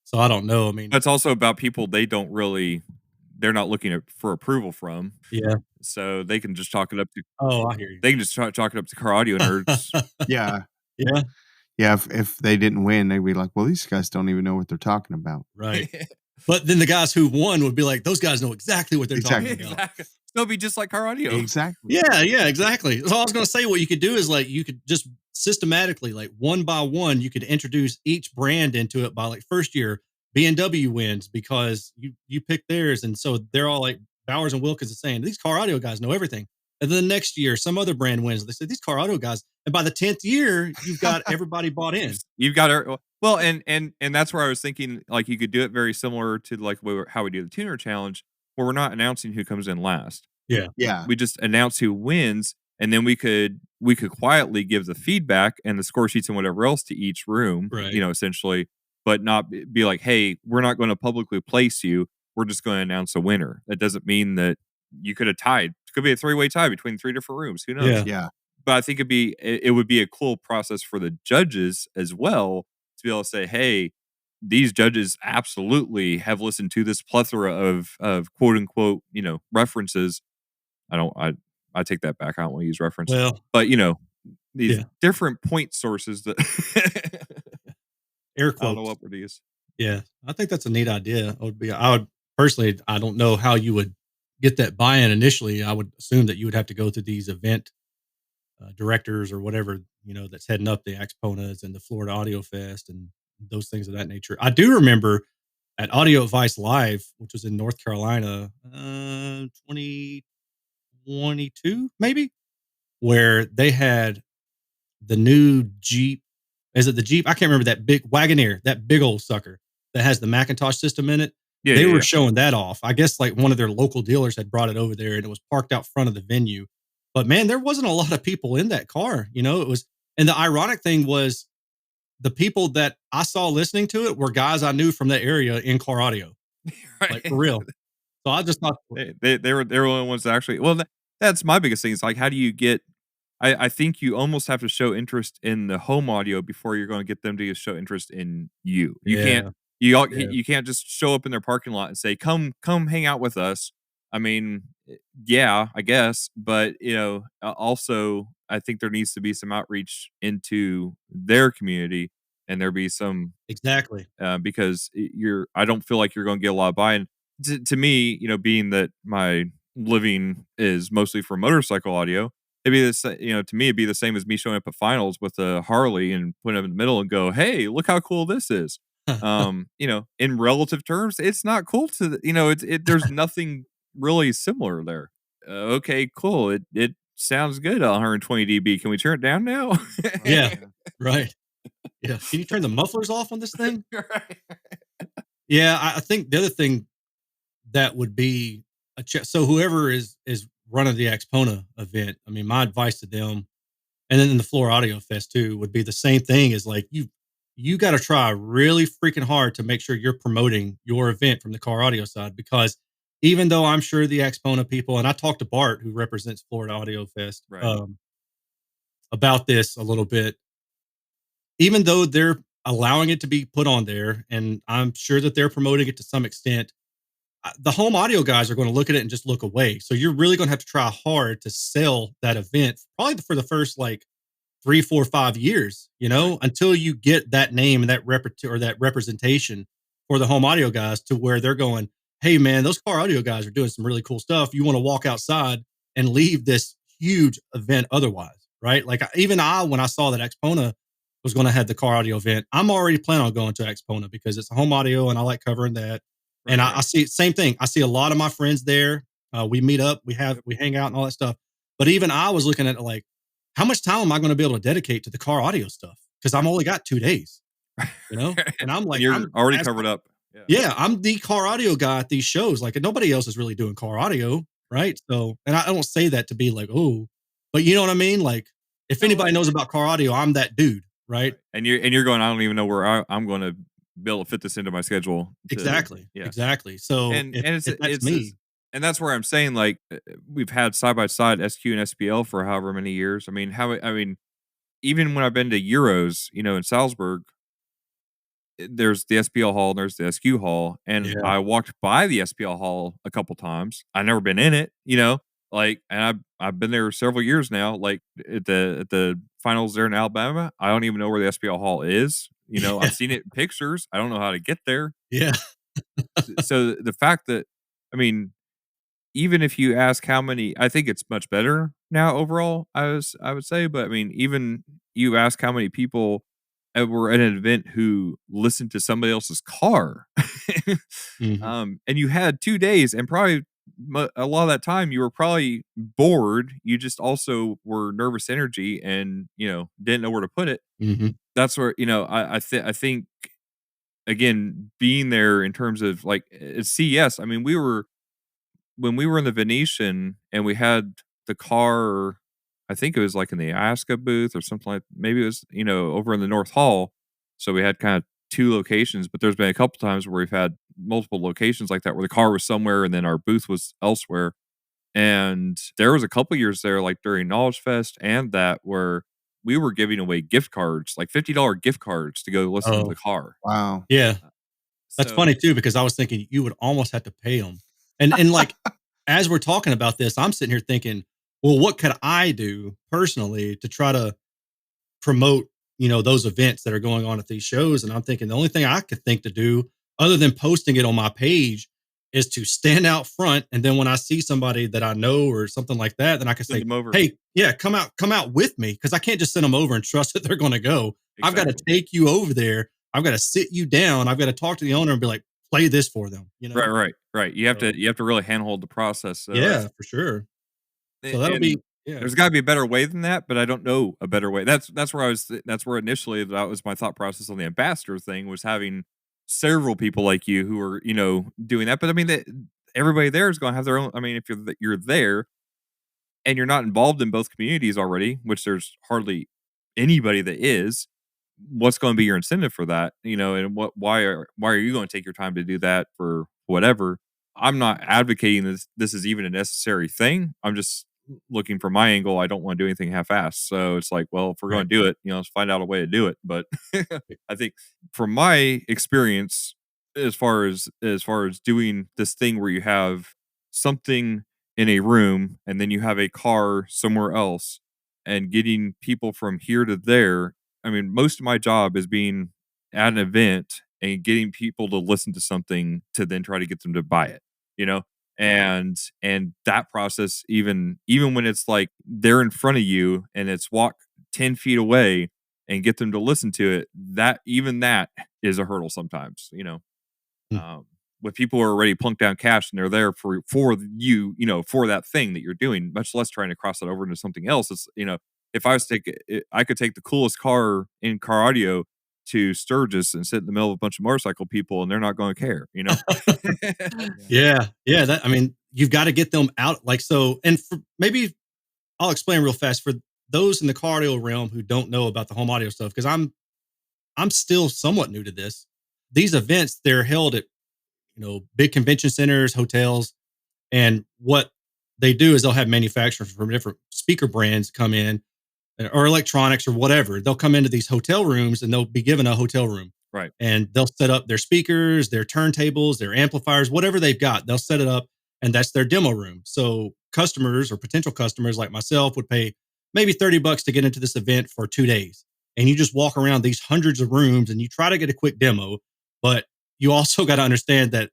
So I don't know. I mean, That's also about people they're not looking for approval from. yeah. So they can just chalk it up to Oh, I hear you. they can just chalk it up to car audio nerds. Yeah. Yeah, Yeah. If they didn't win, they'd be like, well, these guys don't even know what they're talking about. right. But then the guys who won would be like, those guys know exactly what they're talking about. Exactly. They'll be just like car audio. Exactly. Yeah, exactly. So I was going to say, what you could do is like, you could just systematically, like one by one, you could introduce each brand into it by like first year, B&W wins because you pick theirs. And so they're all like Bowers and Wilkins is saying, these car audio guys know everything. And then the next year, some other brand wins. They said, these car audio guys. And by the 10th year, you've got everybody bought in. You've got well, and that's where I was thinking, like you could do it very similar to like how we do the tuner challenge, where we're not announcing who comes in last. Yeah. Yeah. We just announce who wins, and then we could quietly give the feedback and the score sheets and whatever else to each room, Right. Essentially, but not be like, hey, we're not going to publicly place you. We're just going to announce a winner. That doesn't mean that you could have tied. It could be a 3-way tie between 3 different rooms. Who knows? Yeah. Yeah. But I think it would be a cool process for the judges as well to be able to say, hey, these judges absolutely have listened to this plethora of quote unquote, references. I take that back. I don't want to use reference. Well, but these different point sources that air I don't know quotes. what were these. Yeah, I think that's a neat idea. I would personally, I don't know how you would get that buy-in initially. I would assume that you would have to go through these event directors or whatever, that's heading up the AXPONAs and the Florida Audio Fest and those things of that nature. I do remember at Audio Advice Live, which was in North Carolina, 2022, maybe, where they had the new Jeep. Is it the Jeep? I can't remember, that big Wagoneer, that big old sucker that has the Macintosh system in it. Yeah, they yeah, were yeah. showing that off. I guess like one of their local dealers had brought it over there and it was parked out front of the venue. But man, there wasn't a lot of people in that car. It was, and the ironic thing was the people that I saw listening to it were guys I knew from the area in car audio, like for real. So I just thought they were the only ones that actually. Well, that's my biggest thing. Is like, how do you get? I think you almost have to show interest in the home audio before you're going to get them to show interest in you. You can't. You can't just show up in their parking lot and say, "Come hang out with us." I mean, yeah, I guess, but also I think there needs to be some outreach into their community, and there be some exactly. because I don't feel like you're going to get a lot of buy-in. To me, being that my living is mostly for motorcycle audio, it'd be this, to me, it'd be the same as me showing up at finals with a Harley and putting it in the middle and go, "Hey, look how cool this is." In relative terms, it's not cool to, there's nothing really similar there. Okay, cool. It sounds good at 120 dB. Can we turn it down now? Yeah, right. Yeah. Can you turn the mufflers off on this thing? Right. Yeah, I think the other thing that would be so whoever is running the AXPONA event, I mean, my advice to them, and then in the Florida Audio Fest too, would be the same thing. Is like you got to try really freaking hard to make sure you're promoting your event from the car audio side, because even though I'm sure the AXPONA people, and I talked to Bart, who represents Florida Audio Fest, right, about this a little bit, even though they're allowing it to be put on there, and I'm sure that they're promoting it to some extent, the home audio guys are going to look at it and just look away. So you're really going to have to try hard to sell that event, probably for the first like 3, 4, 5 years, until you get that name and that or that representation for the home audio guys to where they're going, hey man, those car audio guys are doing some really cool stuff. You want to walk outside and leave this huge event otherwise, right? Like when I saw that AXPONA was going to have the car audio event, I'm already planning on going to AXPONA because it's a home audio and I like covering that. Right, and I see same thing. I see a lot of my friends there. We meet up, we hang out and all that stuff. But even I was looking at like, how much time am I going to be able to dedicate to the car audio stuff? Because I'm only got 2 days, and I'm like, you're already covered up. Yeah, I'm the car audio guy at these shows. Like nobody else is really doing car audio, right? So, and I don't say that to be like, oh, but you know what I mean? Like if anybody knows about car audio, I'm that dude. right? And you're going, I don't even know where I'm going to be able to fit this into my schedule. Exactly, Yeah, exactly. So and if that's it's me, and that's where I'm saying like we've had side by side SQ and SPL for however many years. I mean, even when I've been to Euros, in Salzburg, there's the SPL hall and there's the SQ hall, and yeah, I walked by the SPL hall a couple times. I've never been in it, like, and I've been there several years now. Like at the finals there in Alabama, I don't even know where the SPL hall is. yeah, I've seen it in pictures. I don't know how to get there. yeah, So the fact that, I mean, even if you ask how many, I think it's much better now overall. I would say, but I mean, even you ask how many people were at an event who listened to somebody else's car, mhm, and you had 2 days, and probably a lot of that time you were probably bored. You just also were nervous energy, and didn't know where to put it. mhm. That's where I think again being there in terms of like at CES. I mean, when we were in the Venetian and we had the car, I think it was like in the Alaska booth or something like, maybe it was, over in the North Hall. So we had kind of two locations, but there's been a couple times where we've had multiple locations like that where the car was somewhere and then our booth was elsewhere. And there was a couple years there, like during Knowledge Fest and that, where we were giving away gift cards, like $50 gift cards to go listen to the Oh, car. Wow. yeah. That's funny So too, because I was thinking you would almost have to pay them. And like, as we're talking about this, I'm sitting here thinking, well, what could I do personally to try to promote, those events that are going on at these shows? And I'm thinking the only thing I could think to do other than posting it on my page is to stand out front. And then when I see somebody that I know or something like that, then I can send say, them over. hey, yeah, come out with me. Cause I can't just send them over and trust that they're going to go. I've got to Exactly. take you over there. I've got to sit you down. I've got to talk to the owner and be like, play this for them. Right, right, right. You have So, to really handhold the process. So yeah, for sure. So that'll and be, yeah. there's got to be a better way than that, but I don't know a better way. That's where that's where initially that was my thought process on the ambassador thing, was having several people like you who are doing that. But I mean, everybody there is going to have their own. I mean, if you're there and you're not involved in both communities already, which there's hardly anybody that is, what's going to be your incentive for that? And why are you going to take your time to do that for whatever? I'm not advocating this is even a necessary thing. I'm just looking from my angle. I don't want to do anything half-assed. So it's like, well, if we're Right. going to do it, let's find out a way to do it. But I think from my experience, as far as doing this thing where you have something in a room and then you have a car somewhere else and getting people from here to there. I mean, most of my job is being at an event and getting people to listen to something to then try to get them to buy it, you know? And that process, even when it's like they're in front of you and it's walk 10 feet away and get them to listen to it, that is a hurdle sometimes, Mm. um, with people who are already plunked down cash and they're there for you, for that thing that you're doing, much less trying to cross it over into something else. It's, if I was to take it, I could take the coolest car in car audio to Sturgis and sit in the middle of a bunch of motorcycle people and they're not going to care. Yeah. Yeah. Yeah. That, I mean, you've got to get them out. Like, so, and for, maybe I'll explain real fast for those in the car audio realm who don't know about the home audio stuff. Cause I'm still somewhat new to this. These events, they're held at, big convention centers, hotels. And what they do is they'll have manufacturers from different speaker brands come in or electronics or whatever. They'll come into these hotel rooms and they'll be given a hotel room Right. and they'll set up their speakers, their turntables, their amplifiers, whatever they've got. They'll set it up and that's their demo room. So customers or potential customers like myself would pay maybe $30 to get into this event for 2 days. And you just walk around these hundreds of rooms and you try to get a quick demo. But you also got to understand that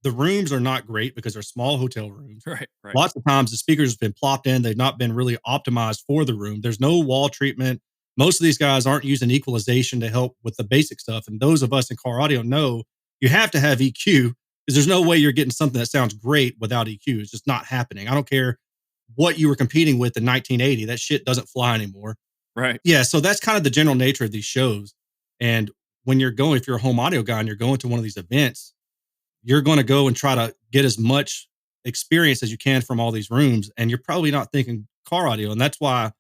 the rooms are not great because they're small hotel rooms. Right. Right. Lots of times the speakers have been plopped in. They've not been really optimized for the room. There's no wall treatment. Most of these guys aren't using equalization to help with the basic stuff. And those of us in car audio know you have to have EQ because there's no way you're getting something that sounds great without EQ. It's just not happening. I don't care what you were competing with in 1980. That shit doesn't fly anymore. Right. Yeah. So that's kind of the general nature of these shows. And when you're going, if you're a home audio guy and you're going to one of these events, you're going to go and try to get as much experience as you can from all these rooms. And you're probably not thinking car audio. And that's why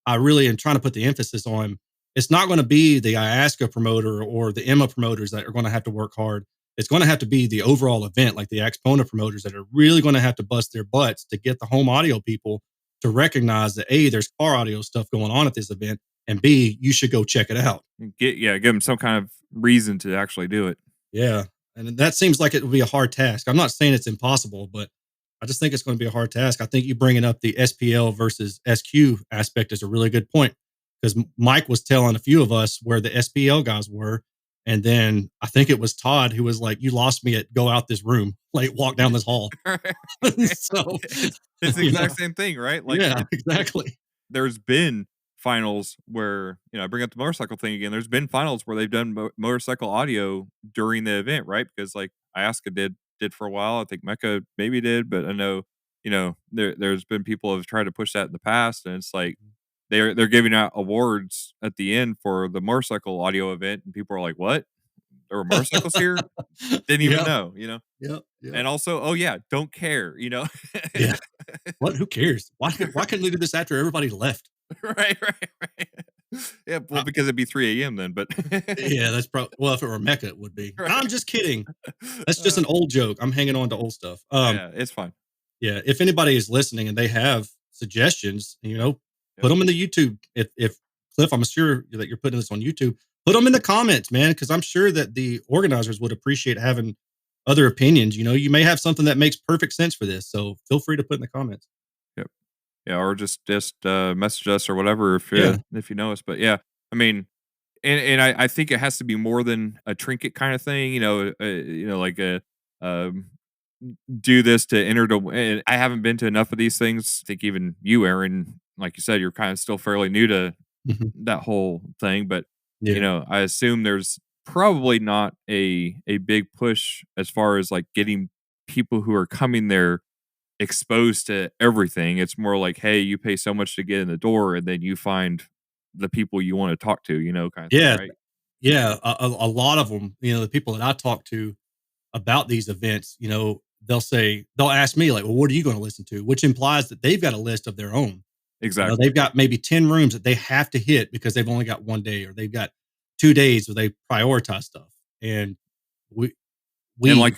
I really am trying to put the emphasis on it's not going to be the IASCA promoter or the Emma promoters that are going to have to work hard. It's going to have to be the overall event, like the AXPONA promoters that are really going to have to bust their butts to get the home audio people to recognize that A, there's car audio stuff going on at this event, and B, you should go check it out. Give them some kind of reason to actually do it. Yeah. And that seems like it would be a hard task. I'm not saying it's impossible, but I just think it's going to be a hard task. I think you bringing up the SPL versus SQ aspect is a really good point, because Mike was telling a few of us where the SPL guys were. And then I think it was Todd who was like, you lost me at go out this room, like walk down this hall. So it's the exact same thing, right? Like, yeah, exactly. There's been finals where, I bring up the motorcycle thing again. There's been finals where they've done motorcycle audio during the event, right? Because like IASCA did for a while. I think Mecca maybe did, but I know, there's been people who have tried to push that in the past, and it's like they're giving out awards at the end for the motorcycle audio event, and people are like, "What? There were motorcycles here? Didn't even know." Yeah. And also, oh yeah, don't care. Yeah. What? Who cares? Why couldn't we do this after everybody left? Right. Yeah, well, because it'd be 3 a.m. then, but yeah, that's probably, well, if it were Mecca, it would be. Right. I'm just kidding. That's just an old joke. I'm hanging on to old stuff. Yeah, it's fine. Yeah, if anybody is listening and they have suggestions, put them in the YouTube. If Klif, I'm sure that you're putting this on YouTube, put them in the comments, man, because I'm sure that the organizers would appreciate having other opinions. You may have something that makes perfect sense for this, so feel free to put in the comments. Yep. Yeah, or just message us or whatever if you know us. But yeah, I mean, and I think it has to be more than a trinket kind of thing. Like a do this to enter to. And I haven't been to enough of these things. I think even you, Erin, like you said, you're kind of still fairly new to that whole thing. But I assume there's probably not a big push as far as like getting people who are coming there exposed to everything. It's more like, hey, you pay so much to get in the door, and then you find the people you want to talk to, kind of thing, right? Yeah. A lot of them, the people that I talk to about these events, they'll ask me like, well, what are you going to listen to? Which implies that they've got a list of their own. Exactly. They've got maybe 10 rooms that they have to hit because they've only got one day, or they've got 2 days where they prioritize stuff. And we like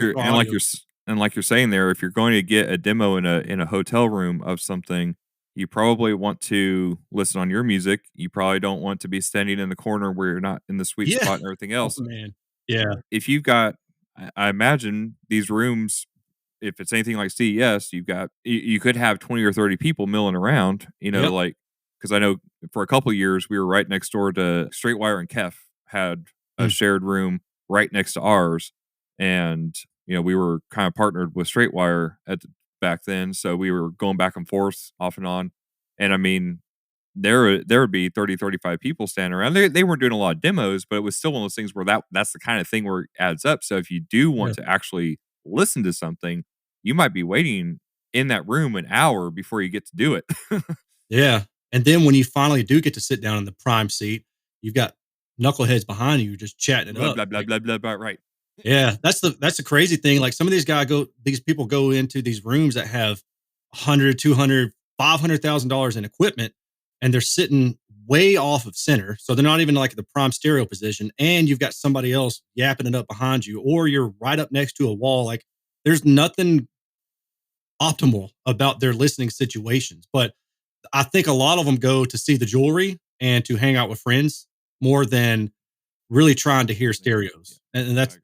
you're saying there, if you're going to get a demo in a hotel room of something, you probably want to listen on your music. You probably don't want to be standing in the corner where you're not in the sweet spot and everything else. Oh, man. Yeah. If you've got, I imagine these rooms, if it's anything like CES, you could have 20 or 30 people milling around, like, because I know for a couple of years we were right next door to Straightwire and Kef had a shared room right next to ours. And, we were kind of partnered with Straightwire back then. So we were going back and forth off and on. And I mean, there would be 30, 35 people standing around. They weren't doing a lot of demos, but it was still one of those things where that's the kind of thing where it adds up. So if you do want to actually listen to something, you might be waiting in that room an hour before you get to do it. Yeah. And then when you finally do get to sit down in the prime seat, you've got knuckleheads behind you just chatting it up. Blah, blah, blah, blah, blah, right. Yeah. That's the crazy thing. Like some of these people go into these rooms that have $100, $200, $500,000 in equipment, and they're sitting way off of center. So they're not even like the prime stereo position. And you've got somebody else yapping it up behind you, or you're right up next to a wall. Like there's nothing optimal about their listening situations. But I think a lot of them go to see the jewelry and to hang out with friends more than really trying to hear stereos. And that's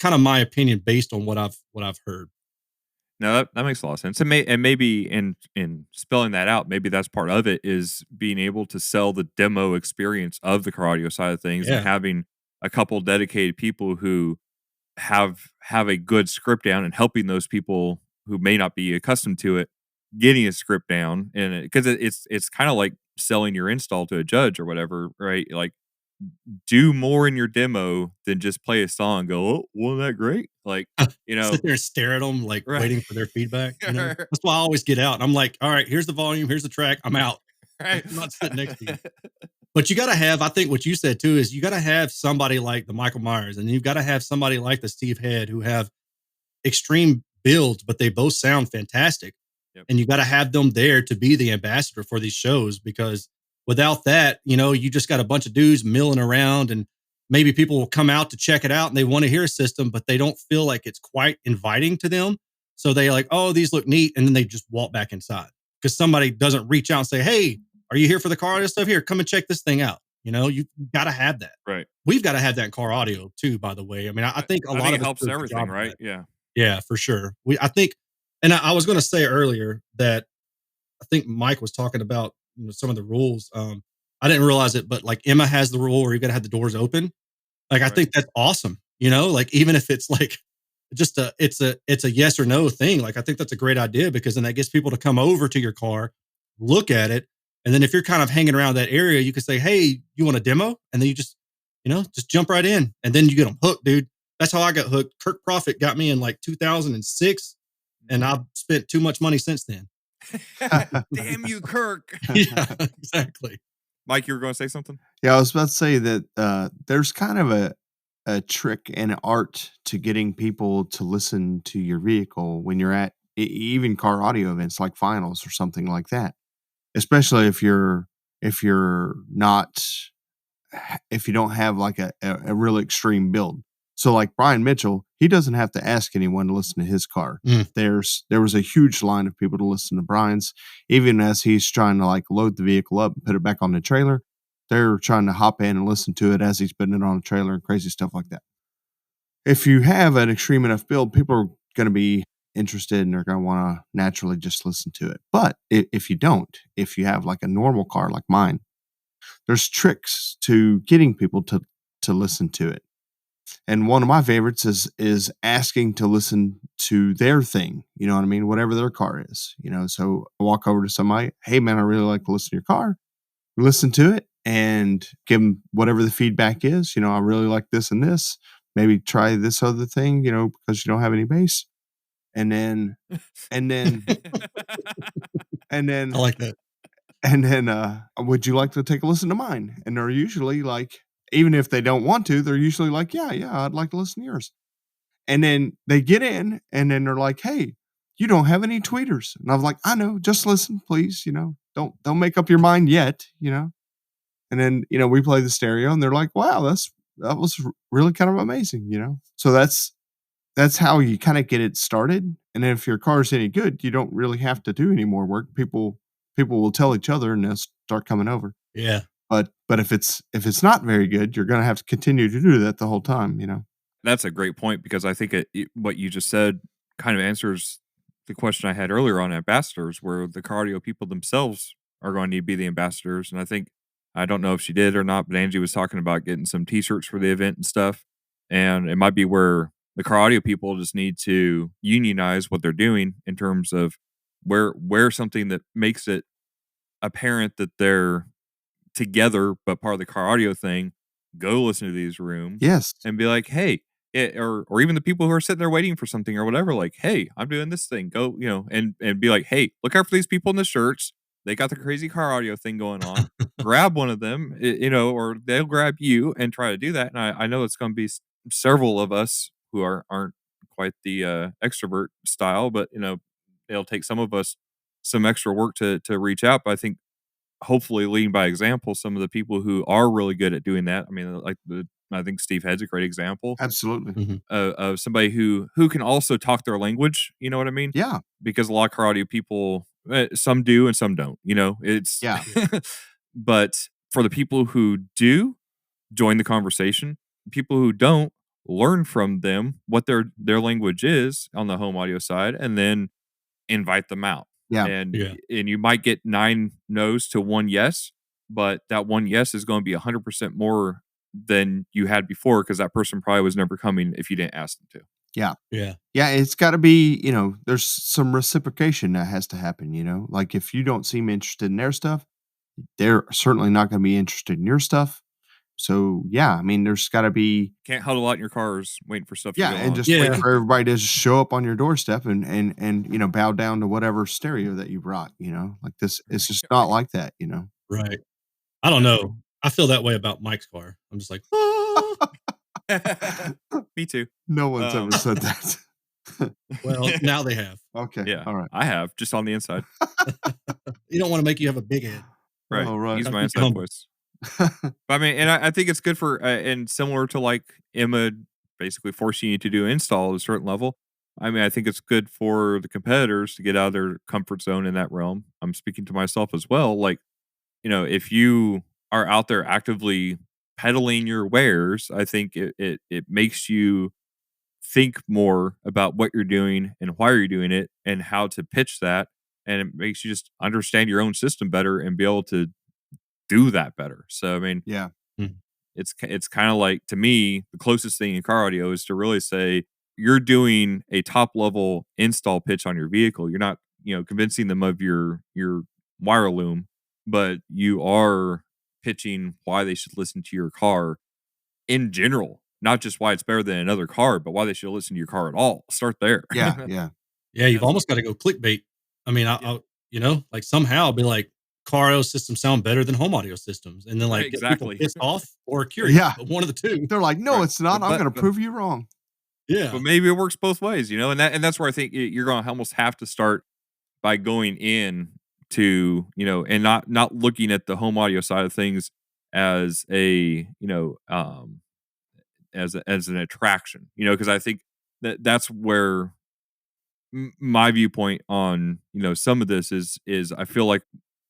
kind of my opinion based on what I've heard. No, that makes a lot of sense. And maybe in spelling that out, maybe that's part of it, is being able to sell the demo experience of the car audio side of things, and having a couple dedicated people who have a good script down, and helping those people who may not be accustomed to it getting a script down. And because it's kind of like selling your install to a judge or whatever, right? Like, do more in your demo than just play a song and go, oh, wasn't that great? Like, sit there and stare at them, like waiting for their feedback. That's why I always get out. I'm like, all right, here's the volume, here's the track. I'm out. Right. I'm not sitting next to you. But you got to have, I think what you said too, is you got to have somebody like the Michael Myers, and you've got to have somebody like the Steve Head, who have extreme builds, but they both sound fantastic. Yep. And you got to have them there to be the ambassador for these shows, because Without that, you just got a bunch of dudes milling around, and maybe people will come out to check it out and they want to hear a system, but they don't feel like it's quite inviting to them. So they like, oh, these look neat. And then they just walk back inside because somebody doesn't reach out and say, hey, are you here for the car audio stuff? Here, come and check this thing out. You got to have that. Right. We've got to have that in car audio too, by the way. I mean, I think a lot of it helps everything, right? Yeah. Yeah, for sure. I think, and I was going to say earlier that I think Mike was talking about some of the rules. I didn't realize it, but like Emma has the rule where you got to have the doors open. Like, I think that's awesome. Like even if it's like just it's a yes or no thing. Like, I think that's a great idea because then that gets people to come over to your car, look at it. And then if you're kind of hanging around that area, you can say, hey, you want a demo? And then you just jump right in and then you get them hooked, dude. That's how I got hooked. Kirk Profit got me in like 2006 and I've spent too much money since then. Damn you, Kirk. Yeah, exactly. Mike, you were going to say something? Yeah, I was about to say that there's kind of a trick and an art to getting people to listen to your vehicle when you're at even car audio events like finals or something like that. Especially if you don't have like a real extreme build. So like Brian Mitchell, he doesn't have to ask anyone to listen to his car. There was a huge line of people to listen to Brian's, even as he's trying to like load the vehicle up and put it back on the trailer. They're trying to hop in and listen to it as he's putting it on a trailer and crazy stuff like that. If you have an extreme enough build, people are going to be interested and they're going to want to naturally just listen to it. But if you don't, if you have like a normal car like mine, there's tricks to getting people to listen to it. And one of my favorites is asking to listen to their thing. You know what I mean? Whatever their car is, so I walk over to somebody, hey man, I really like to listen to your car. Listen to it and give them whatever the feedback is. I really like this and this. Maybe try this other thing, because you don't have any bass. And then I like that. And then, would you like to take a listen to mine? And they're usually like, even if they don't want to, they're usually like, yeah, I'd like to listen to yours. And then they get in and then they're like, hey, you don't have any tweeters. And I was like, I know, just listen, please. Don't make up your mind yet, And then, we play the stereo and they're like, wow, that was really kind of amazing, So that's how you kind of get it started. And then if your car's any good, you don't really have to do any more work. People will tell each other and they'll start coming over. Yeah. But if it's not very good, you're going to have to continue to do that the whole time, That's a great point because I think what you just said kind of answers the question I had earlier on ambassadors, where the car audio people themselves are going to need to be the ambassadors. And I don't know if she did or not, but Angie was talking about getting some t-shirts for the event and stuff. And it might be where the car audio people just need to unionize what they're doing in terms of where something that makes it apparent that they're together but part of the car audio thing, go listen to these rooms. Yes. And be like, hey, or even the people who are sitting there waiting for something or whatever, like, hey, I'm doing this thing. Go, and be like, hey, look out for these people in the shirts. They got the crazy car audio thing going on. Grab one of them, or they'll grab you and try to do that. And I know it's going to be several of us who aren't quite the extrovert style, but it'll take some of us some extra work to reach out. But I think hopefully leading by example, some of the people who are really good at doing that. I mean, I think Steve Head's a great example. Absolutely. Of somebody who can also talk their language. You know what I mean? Yeah. Because a lot of car audio people, some do and some don't. It's yeah. But for the people who do join the conversation, people who don't, learn from them what their language is on the home audio side, and then invite them out. Yeah. And you might get 9 no's to 1 yes, but that 1 yes is going to be 100% more than you had before because that person probably was never coming if you didn't ask them to. Yeah. Yeah. Yeah. It's got to be, there's some reciprocation that has to happen, like if you don't seem interested in their stuff, they're certainly not going to be interested in your stuff. So yeah, I mean, there's got to be can't huddle out in your cars waiting for stuff. Yeah, to go and on. just wait for everybody to just show up on your doorstep and bow down to whatever stereo that you brought. Like this, it's just not like that. Right. I don't know. I feel that way about Mike's car. I'm just like, oh. Me too. No one's ever said that. Well, now they have. Okay. Yeah. All right. I have just on the inside. You don't want to make you have a big head. Right. Oh, right. He's Gotta my keep you inside humble. voice. But I mean, and I think it's good for and similar to like Emma basically forcing you to do install at a certain level. I mean, I think it's good for the competitors to get out of their comfort zone in that realm. I'm speaking to myself as well. Like, if you are out there actively peddling your wares, I think it makes you think more about what you're doing and why you're doing it and how to pitch that. And it makes you just understand your own system better and be able to do that better. So, I mean, Yeah. Mm. it's kind of like, to me, the closest thing in car audio is to really say you're doing a top level install pitch on your vehicle. You're not, convincing them of your wire loom, but you are pitching why they should listen to your car in general, not just why it's better than another car, but why they should listen to your car at all. Start there. Yeah. Yeah. Yeah, you've That's almost got to go clickbait. I mean, yeah, like somehow be like, car audio systems sound better than home audio systems, and then right, like get people exactly. pissed off or curious, Yeah. but one of the two. They're like, no, Right. it's not. I'm But, going to but prove you wrong. Yeah, but maybe it works both ways, and that's where I think you're going to almost have to start by going in to, and not looking at the home audio side of things as as an attraction, because I think that's where my viewpoint on some of this is I feel like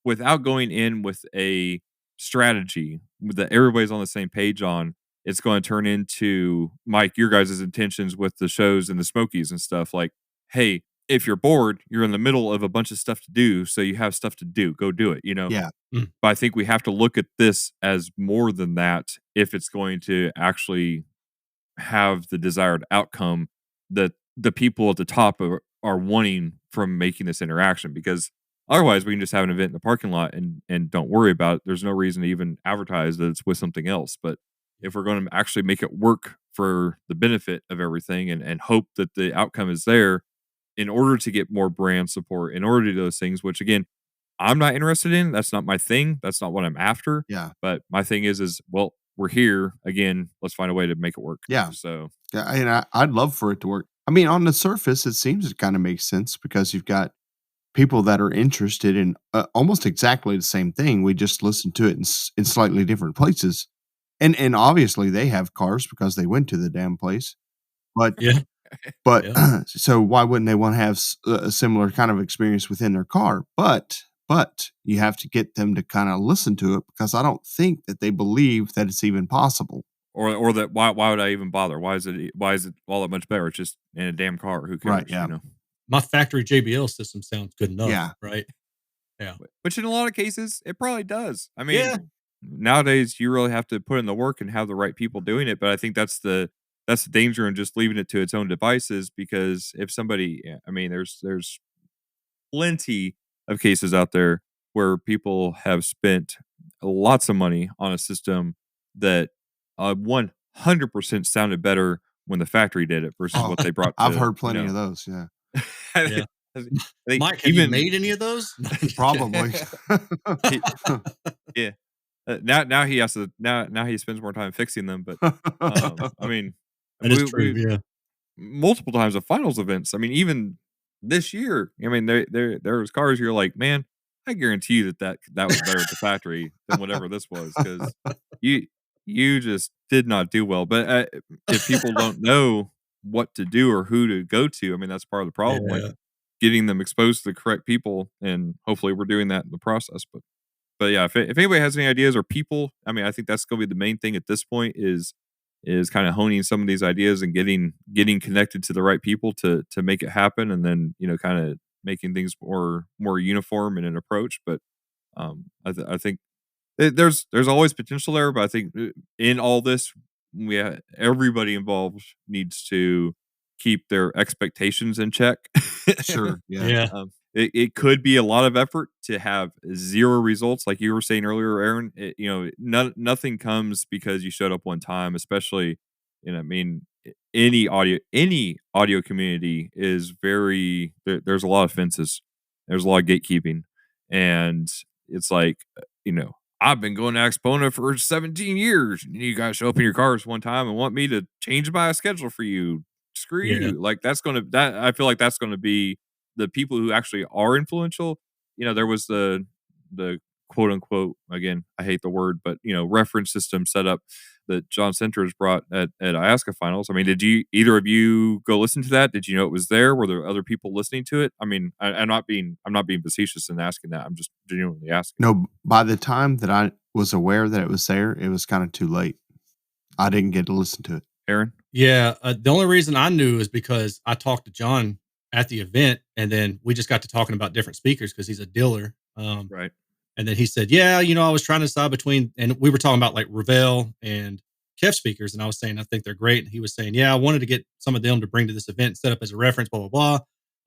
without going in with a strategy that everybody's on the same page on, it's going to turn into, Mike, your guys' intentions with the shows and the Smokies and stuff. Like, hey, if you're bored, you're in the middle of a bunch of stuff to do, so you have stuff to do, go do it. Yeah. Mm. But I think we have to look at this as more than that if it's going to actually have the desired outcome that the people at the top are wanting from making this interaction. Because otherwise we can just have an event in the parking lot and don't worry about it. There's no reason to even advertise that it's with something else. But if we're going to actually make it work for the benefit of everything, and hope that the outcome is there in order to get more brand support, in order to do those things, which again, I'm not interested in. That's not my thing. That's not what I'm after. Yeah. But my thing is well, we're here again. Let's find a way to make it work. Yeah. So Yeah. And I'd love for it to work. I mean, on the surface, it seems it kind of makes sense because you've got people that are interested in almost exactly the same thing. We just listen to it in slightly different places. And obviously they have cars because they went to the damn place. But yeah, But yeah, so why wouldn't they want to have a similar kind of experience within their car? But you have to get them to kind of listen to it because I don't think that they believe that it's even possible. or that why would I even bother? Why is it all that much better? It's just in a damn car. Who cares? Right, yeah. my factory JBL system sounds good enough, Yeah. right? Yeah, Which in a lot of cases it probably does. I mean, yeah, nowadays you really have to put in the work and have the right people doing it. But I think that's the danger in just leaving it to its own devices, because if somebody, yeah, I mean, there's plenty of cases out there where people have spent lots of money on a system that 100% sounded better when the factory did it versus Oh, what they brought I've to, heard plenty of those. Yeah, I yeah. think, I think Mike, have you made any of those? No, I'm just probably. he- yeah. Now he has to, now he spends more time fixing them. But I mean, that is true. we Yeah, multiple times of finals events. I mean, even this year, I mean, there was cars you're like, man, I guarantee you that was better at the factory than whatever this was, because you you just did not do well. But if people don't know what to do or who to go to, I mean, that's part of the problem. Like yeah, getting them exposed to the correct people, and hopefully we're doing that in the process. But yeah, if anybody has any ideas or people, I mean, I think that's going to be the main thing at this point is kind of honing some of these ideas and getting connected to the right people to make it happen, and then kind of making things more uniform in an approach. But I think there's always potential there, but I think in all this, everybody involved needs to keep their expectations in check. Sure. Yeah. yeah, It could be a lot of effort to have zero results, like you were saying earlier, Aaron. Nothing comes because you showed up one time, especially, I mean, any audio community is there's a lot of fences, there's a lot of gatekeeping, and it's like, I've been going to AXPONA for 17 years, and you guys show up in your cars one time and want me to change my schedule for you. Screw yeah, you. Like, I feel like that's gonna be the people who actually are influential. There was the quote unquote, again, I hate the word, but reference system set up that John Centers brought at IASCA finals. I mean, did either of you go listen to that? Did you know it was there? Were there other people listening to it? I mean, I'm not being facetious in asking that. I'm just genuinely asking. No, by the time that I was aware that it was there, it was kind of too late. I didn't get to listen to it. Erin? Yeah, the only reason I knew is because I talked to John at the event, and then we just got to talking about different speakers because he's a dealer. Right. And then he said, "Yeah, I was trying to decide between," and we were talking about like Ravel and Kev speakers, and I was saying I think they're great, and he was saying, "Yeah, I wanted to get some of them to bring to this event, set up as a reference, blah blah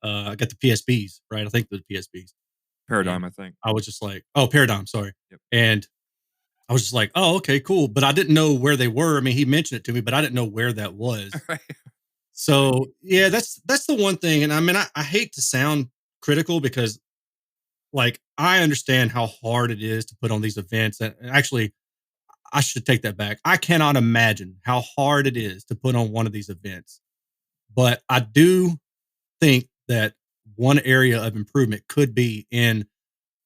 blah." I got the PSBs, right? I think the PSBs. Paradigm, And I think. I was just like, "Oh, Paradigm, sorry." Yep. And I was just like, "Oh, okay, cool," but I didn't know where they were. I mean, he mentioned it to me, but I didn't know where that was. Right. So yeah, that's the one thing. And I mean, I hate to sound critical because like I understand how hard it is to put on these events. And actually, I should take that back. I cannot imagine how hard it is to put on one of these events. But I do think that one area of improvement could be in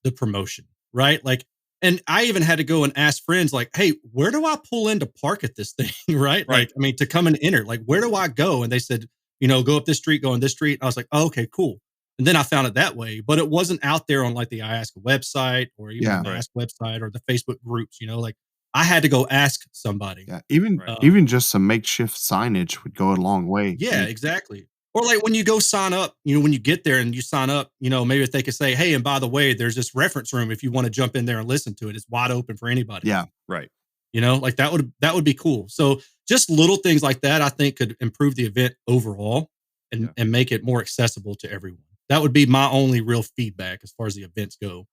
the promotion, right? Like, and I even had to go and ask friends, like, "Hey, where do I pull in to park at this thing?" Right? Like, I mean, to come and enter, like, where do I go? And they said, go up this street, go on this street. I was like, oh, okay, cool. And then I found it that way, but it wasn't out there on like the IASCA website or even the IASCA website or the Facebook groups. Like I had to go ask somebody. Yeah, even just some makeshift signage would go a long way. Yeah, exactly. Or like when you go sign up, when you get there and you sign up, maybe if they could say, "Hey, and by the way, there's this reference room if you want to jump in there and listen to it. It's wide open for anybody." Yeah. Right. Like that would be cool. So just little things like that, I think could improve the event overall and make it more accessible to everyone. That would be my only real feedback as far as the events go.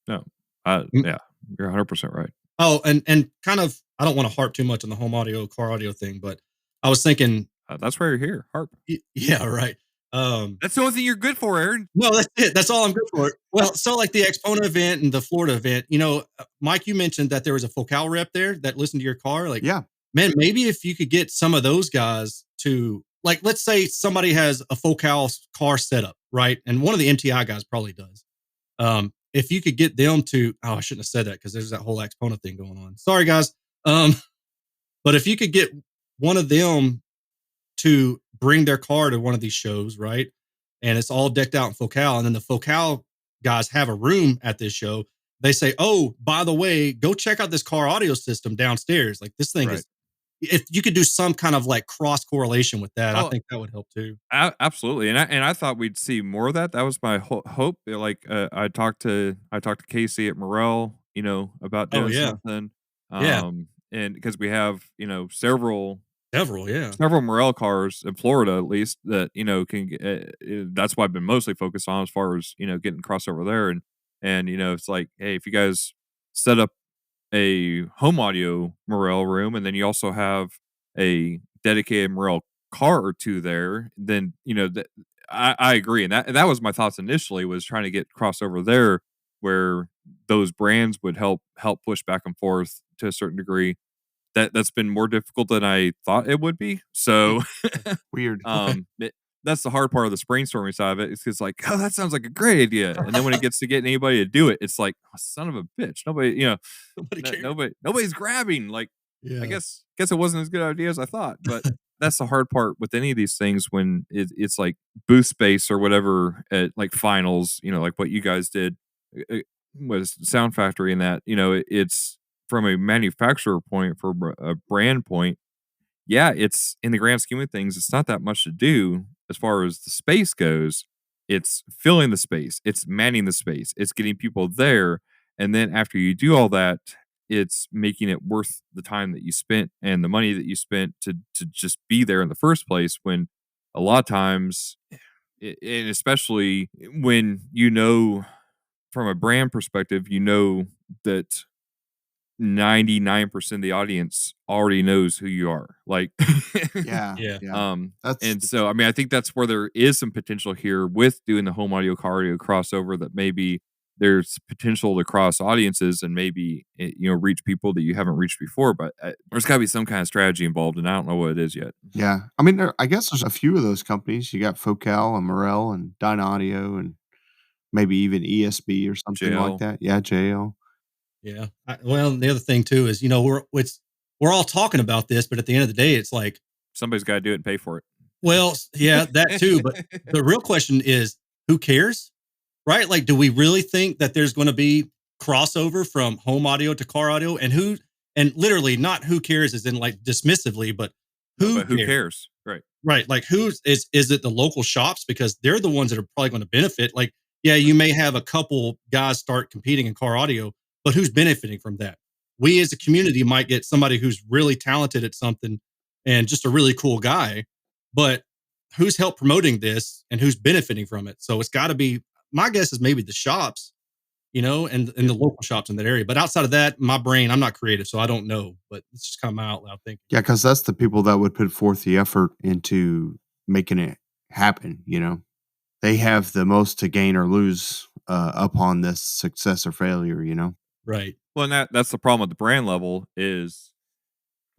No. Yeah, you're 100% right. Oh, and kind of, I don't want to harp too much on the home audio, car audio thing, but I was thinking, that's why you're here. Harp. Yeah, right. That's the only thing you're good for, Erin. No, that's it. That's all I'm good for. Well, so like the AXPONA event and the Florida event, Mike, you mentioned that there was a Focal rep there that listened to your car. Like, yeah, man, maybe if you could get some of those guys to, like, let's say somebody has a Focal car setup, right? And one of the MTI guys probably does. If you could get them to, I shouldn't have said that because there's that whole AXPONA thing going on. Sorry, guys. But if you could get one of them to bring their car to one of these shows, right? And it's all decked out in Focal. And then the Focal guys have a room at this show. They say, "Oh, by the way, go check out this car audio system downstairs." Like this thing is, if you could do some kind of like cross correlation with that, I think that would help too. Absolutely. And I thought we'd see more of that. That was my hope. Like I talked to Casey at Morel, about doing something. And because we have, several Morel cars in Florida, at least that, can that's what I've been mostly focused on as far as, getting crossover there. And, it's like, hey, if you guys set up a home audio Morel room, and then you also have a dedicated Morel car or two there, then, I agree. And that was my thoughts initially, was trying to get crossover there where those brands would help push back and forth to a certain degree. That's been more difficult than I thought it would be. So weird. That's the hard part of the brainstorming side of it. It's like, oh, that sounds like a great idea. And then when it gets to getting anybody to do it, it's like, oh, son of a bitch. Nobody, nobody's grabbing. Like, I guess it wasn't as good an idea as I thought. But that's the hard part with any of these things when it's like booth space or whatever at like finals, like what you guys did was Sound Factory, and that, it's from a manufacturer point, for a brand point. Yeah, it's in the grand scheme of things, it's not that much to do as far as the space goes. It's filling the space, it's manning the space, it's getting people there. And then after you do all that, it's making it worth the time that you spent and the money that you spent to just be there in the first place. When a lot of times, and especially when, from a brand perspective, that 99% of the audience already knows who you are. Like, yeah. And so, I mean, I think that's where there is some potential here with doing the home audio car audio crossover, that maybe there's potential to cross audiences and maybe, reach people that you haven't reached before. But there's got to be some kind of strategy involved, and I don't know what it is yet. Yeah. I mean, I guess there's a few of those companies. You got Focal and Morel and Dyna Audio and maybe even ESB or something like that. Yeah, JL. Yeah. Well, the other thing too is, we're all talking about this, but at the end of the day, it's like, Somebody's got to do it and pay for well, yeah, that too. But it. the real question is, who cares? Right? Like, do we really think that there's going to be crossover from home audio to car audio? And literally not who cares as in like dismissively, but No, who but who cares? cares? Right. Right. Like, is it the local shops? Because they're the ones that are probably going to benefit. Like, yeah, you may have a couple guys start competing in car audio, but who's benefiting from that? We as a community might get somebody who's really talented at something and just a really cool guy, but who's helped promoting this and who's benefiting from it? So it's got to be, my guess is maybe the shops, and the local shops in that area. But outside of that, my brain, I'm not creative, so I don't know. But it's just kind of my out loud thinking. Yeah, because that's the people that would put forth the effort into making it happen. They have the most to gain or lose upon this success or failure. Right. Well, and that's the problem at the brand level is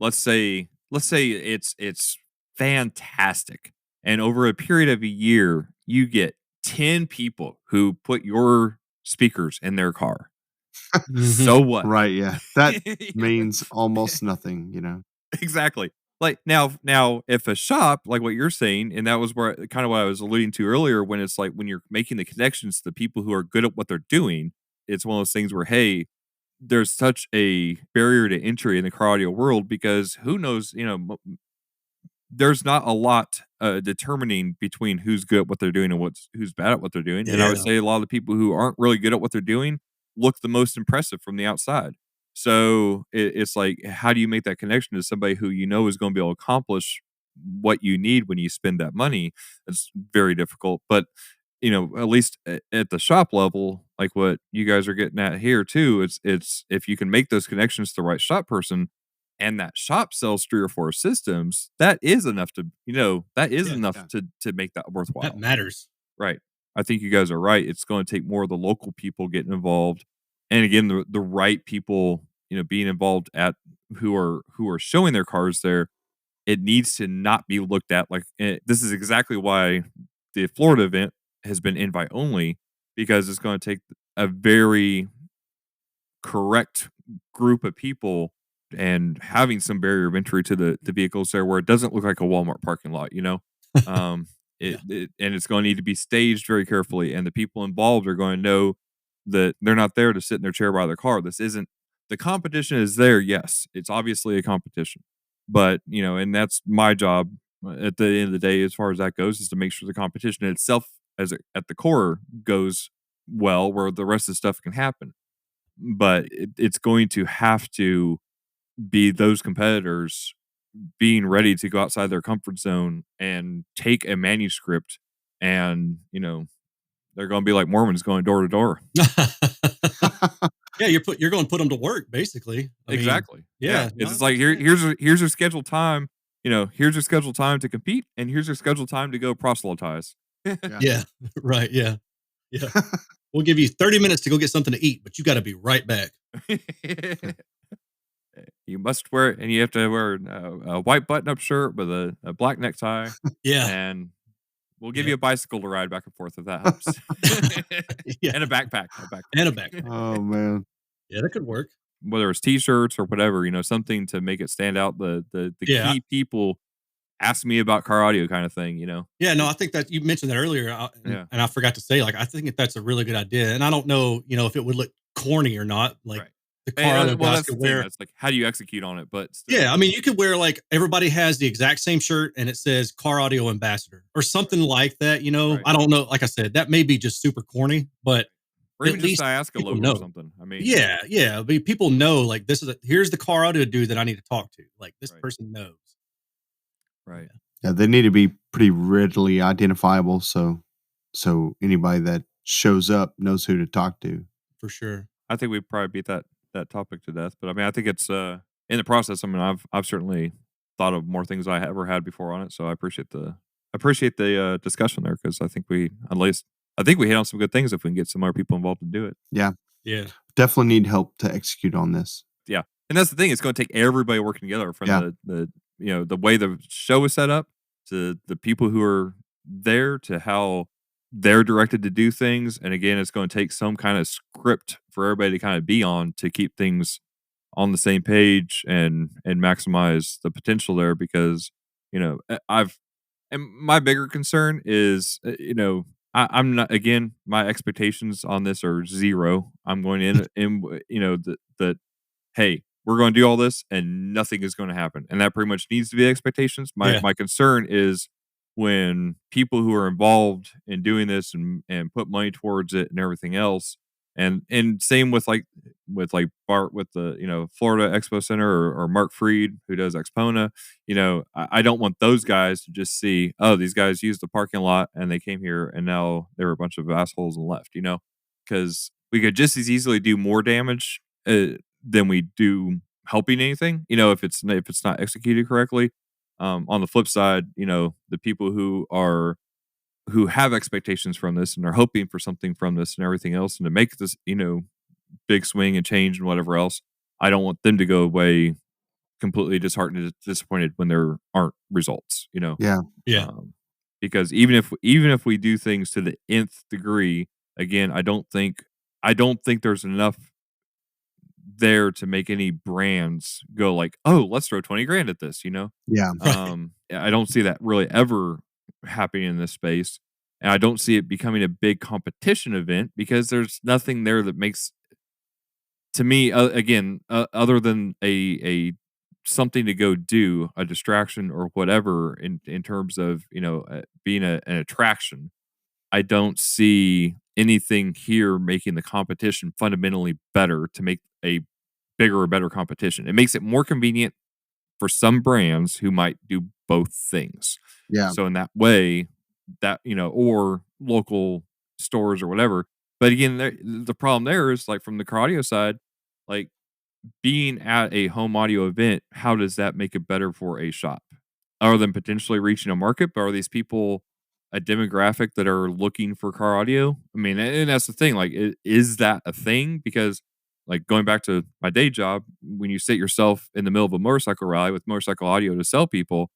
let's say it's fantastic. And over a period of a year, you get 10 people who put your speakers in their car. Mhm. So what? Right? Yeah, that means almost nothing. Exactly. Like now, if a shop like what you're saying, and that was where kind of what I was alluding to earlier, when it's like when you're making the connections to the people who are good at what they're doing, it's one of those things where hey, there's such a barrier to entry in the car audio world because who knows, there's not a lot determining between who's good at what they're doing and who's bad at what they're doing. And I would Yeah. say a lot of the people who aren't really good at what they're doing look the most impressive from the outside. So it's like, how do you make that connection to somebody who you know is going to be able to accomplish what you need when you spend that money? It's very difficult. But at least at the shop level, like what you guys are getting at here too, it's if you can make those connections to the right shop person, and that shop sells 3 or 4 systems, that is enough that is Yeah. enough Yeah. to make that That worthwhile. matters. Right. I think you guys are right. It's going to take more of the local people getting involved. And again, the right people, being involved at who are showing their cars there. It needs to not be looked at like this is exactly why the Florida event has been invite only because it's going to take a very correct group of people and having some barrier of entry to the vehicles there where it doesn't look like a Walmart parking lot. Um, Yeah. and it's going to need to be staged very carefully, and the people involved are going to know that they're not there to sit in their chair by their car. This isn't the competition is there. Yes, it's obviously a competition, but and that's my job at the end of the day, as far as that goes, is to make sure the competition itself, at the core, goes well, where the rest of the stuff can happen. But it's going to have to be those competitors being ready to go outside their comfort zone and take a manuscript and they're going to be like Mormons going door to door. Yeah, you're going to put them to work, basically. I mean, Exactly. Yeah. yeah, no, It's that like makes sense. here's your scheduled time. Here's your scheduled time to compete, and here's your scheduled time to go proselytize. Yeah. Yeah, right. Yeah, yeah. We'll give you 30 minutes to go get something to eat, but you got to be right back. You must wear, and you have to wear a white button-up shirt with a black necktie, Yeah, and we'll give yeah, you a bicycle to ride back and forth if that helps, yeah, and a backpack, and a backpack. Oh man. Yeah, that could work. whether it's t-shirts or whatever, something to make it stand out. The Yeah, key people ask me about car audio kind of thing. yeah. No, I think that you mentioned that earlier, and, Yeah, and I forgot to say, like, I think that's a really good idea. And I don't know, if it would look corny or not. Like right. the car And, auto well, guys that's the could thing. wear. That's like, how do you execute on it? But Yeah, still, I mean, you could wear like everybody has the exact same shirt and it says car audio ambassador or something like that. right, I don't know. Like I said, that may be just super corny, but or at even just least Iasca people logo or know. something. I mean, Yeah, yeah. People know like here's the car audio dude that I need to talk to. Like this right, person knows. right. Yeah, they need to be pretty readily identifiable so anybody that shows up knows who to talk to. For sure. I think we probably beat that topic to death. But I mean, I think it's in the process. I mean, I've certainly thought of more things I ever had before on it. So I appreciate the discussion there because I think we hit on some good things if we can get some more people involved to do it. Yeah, Yeah. definitely need help to execute on this. Yeah, and that's the thing. It's going to take everybody working together from Yeah. the way the show is set up to the people who are there to how they're directed to do things. And again, it's going to take some kind of script for everybody to kind of be on to keep things on the same page and maximize the potential there. Because and my bigger concern is I'm not, again, my expectations on this are zero. I'm going in that hey, we're going to do all this and nothing is going to happen. And that pretty much needs to be expectations. My concern is when people who are involved in doing this and put money towards it and everything else. And same with Bart with the Florida Expo Center or Mark Freed who does AXPONA. I don't want those guys to just see, oh, these guys used the parking lot and they came here and now they were a bunch of assholes and left. Because we could just as easily do more damage than we do helping anything. If it's not executed correctly. On the flip side, the people who have expectations from this and are hoping for something from this and everything else, and to make this, big swing and change and whatever else, I don't want them to go away completely disheartened and disappointed when there aren't results, Yeah. Because even if we do things to the nth degree, again, I don't think there's enough there to make any brands go like, oh, let's throw 20 grand at this, Yeah. I don't see that really ever happening in this space. And I don't see it becoming a big competition event because there's nothing there that makes, to me, other than a something to go do, a distraction or whatever in terms of, being an attraction. I don't see anything here making the competition fundamentally better to make a bigger or better competition. It makes it more convenient for some brands who might do both things. Yeah. So in that way, that, or local stores or whatever. But again, the problem there is like from the car audio side, like being at a home audio event, how does that make it better for a shop? Other than potentially reaching a market, but are these people a demographic that are looking for car audio? I mean, and that's the thing. Like, is that a thing? Because, like, going back to my day job, when you sit yourself in the middle of a motorcycle rally with motorcycle audio to sell people,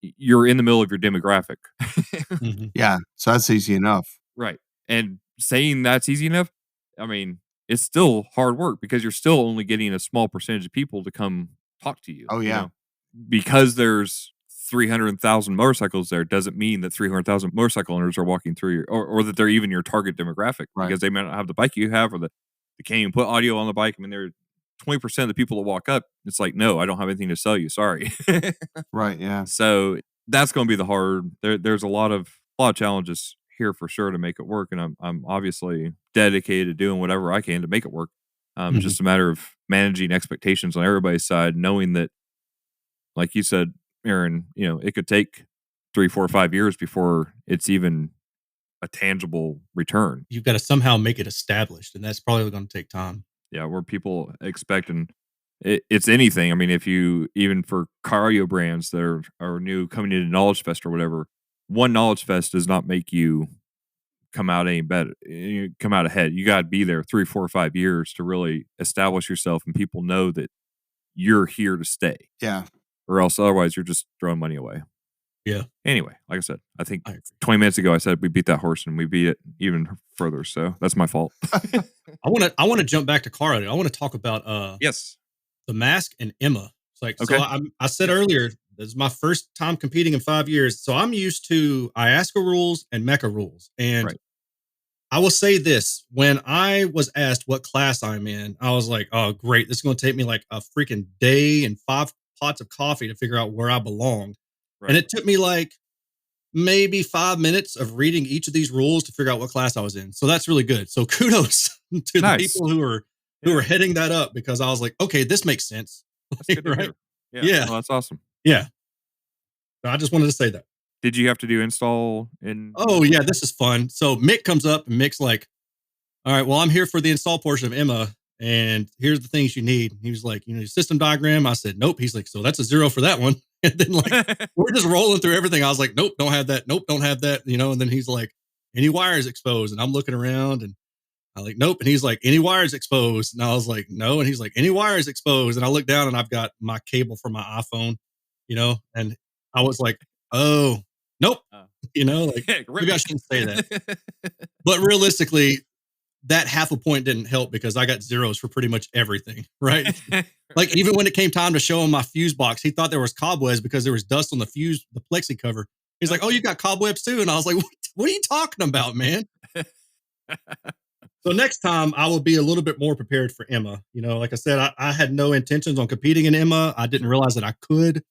you're in the middle of your demographic. Mm-hmm. Yeah. So that's easy enough. Right. And saying that's easy enough, I mean, it's still hard work because you're still only getting a small percentage of people to come talk to you. Oh, yeah. Because there's 300,000 motorcycles there doesn't mean that 300,000 motorcycle owners are walking through your, or that they're even your target demographic, Right. because they may not have the bike you have, or they can't even put audio on the bike. I mean, they're 20% of the people that walk up. It's like, no, I don't have anything to sell you. Sorry. Right. Yeah. So that's going to be the hard. There's a lot of challenges here for sure to make it work, and I'm obviously dedicated to doing whatever I can to make it work. It's just a matter of managing expectations on everybody's side, knowing that, like you said, Erin, it could take 3, 4, 5 years before it's even a tangible return. You've got to somehow make it established, and that's probably going to take time. Yeah, where people expect, and it's anything. I mean, if you, even for car audio brands that are new coming into Knowledge Fest or whatever, one Knowledge Fest does not make you come out any better. You come out ahead. You got to be there 3, 4, 5 years to really establish yourself, and people know that you're here to stay. Yeah. Or else, otherwise, you're just throwing money away. Yeah. Anyway, like I said, I think 20 minutes ago I said we beat that horse, and we beat it even further. So that's my fault. I want to jump back to car audio. I want to talk about yes, the Mask and Emma. It's like, okay. So I said earlier, this is my first time competing in 5 years. So I'm used to IASCA rules and MECA rules. And right. I will say this, when I was asked what class I'm in, I was like, oh, great. This is going to take me like a freaking day and 5 pots of coffee to figure out where I belong. Right. And it took me like maybe 5 minutes of reading each of these rules to figure out what class I was in. So that's really good. So kudos to the people who are heading that up, because I was like, okay, this makes sense. That's good to hear. Yeah. Well, that's awesome. Yeah. So I just wanted to say that. Did you have to do install in? Oh yeah, this is fun. So Mick comes up and Mick's like, all right, well, I'm here for the install portion of Emma, and here's the things you need. He was like, system diagram. I said, nope. He's like, so that's a 0 for that one. And then like, we're just rolling through everything. I was like, nope, don't have that. Nope, don't have that. And then he's like, any wires exposed? And I'm looking around and I'm like, nope. And he's like, any wires exposed? And I was like, no. And he's like, any wires exposed? And I look down and I've got my cable for my iPhone, and I was like, oh, nope. Like maybe I shouldn't say that. But realistically, that half a point didn't help because I got zeros for pretty much everything, right? Like even when it came time to show him my fuse box, he thought there was cobwebs because there was dust on the fuse, the plexi cover. He's like, "Oh, you got cobwebs too?" And I was like, "What are you talking about, man?" So next time I will be a little bit more prepared for Emma. Like I said, I had no intentions on competing in Emma. I didn't realize that I could.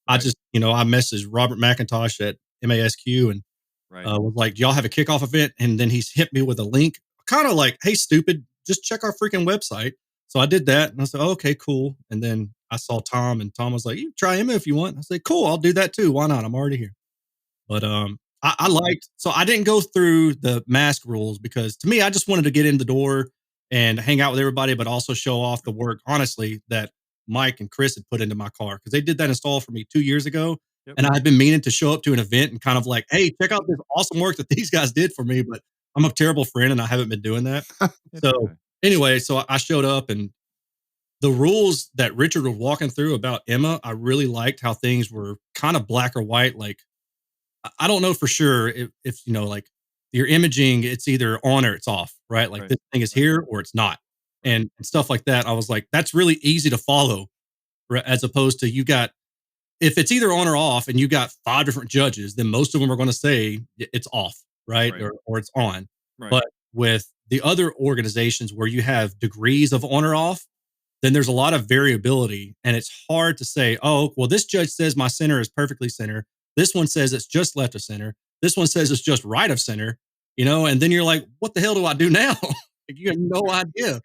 I Right. just, I messaged Robert McIntosh at MASQ and Right. was like, "Do y'all have a kickoff event?" And then he's hit me with a link, kind of like, "Hey, stupid, just check our freaking website." So I did that and I said, "Oh, okay, cool." And then I saw Tom and Tom was like, "You try Emma if you want." I said, "Cool, I'll do that too. Why not? I'm already here." But I liked, so I didn't go through the mask rules because to me, I just wanted to get in the door and hang out with everybody, but also show off the work, honestly, that Mike and Chris had put into my car because they did that install for me 2 years ago. Yep. And I had been meaning to show up to an event and kind of like, "Hey, check out this awesome work that these guys did for me." But I'm a terrible friend and I haven't been doing that. It's So okay. anyway, so I showed up and the rules that Richard was walking through about Emma, I really liked how things were kind of black or white. Like, I don't know for sure if like your imaging, it's either on or it's off, right? Like Right. this thing is here or it's not, Right. and stuff like that. I was like, that's really easy to follow, right? As opposed to you got, if it's either on or off, and you got 5 different judges, then most of them are going to say it's off, right, Right. or it's on. Right. But with the other organizations where you have degrees of on or off, then there's a lot of variability and it's hard to say, "Oh, well, this judge says my center is perfectly center. This one says it's just left of center. This one says it's just right of center," and then you're like, "What the hell do I do now?" Like, you have no idea.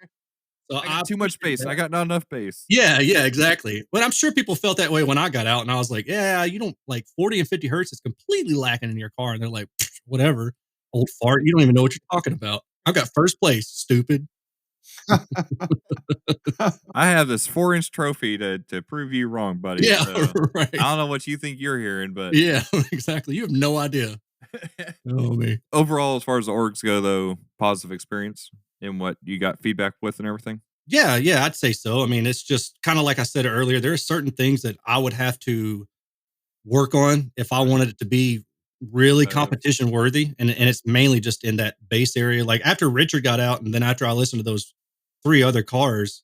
So I I got too much appreciate space. that. I got not enough base. Yeah, yeah, exactly. But I'm sure people felt that way when I got out and I was like, "Yeah, you don't like 40 and 50 hertz is completely lacking in your car." And they're like, "Whatever, old fart. You don't even know what you're talking about. I got first place, stupid." I have this 4-inch trophy to prove you wrong, buddy. Yeah, So right. I don't know what you think you're hearing, but Yeah, exactly. You have no idea. Oh, me. overall, as far as the orgs go, though, positive experience in what you got feedback with and everything. Yeah, yeah, I'd say so. I mean, it's just kind of like I said earlier, there are certain things that I would have to work on if I Right. wanted it to be really Competitive. competition worthy. And it's mainly just in that base area. Like after Richard got out, and then after I listened to those 3 other cars,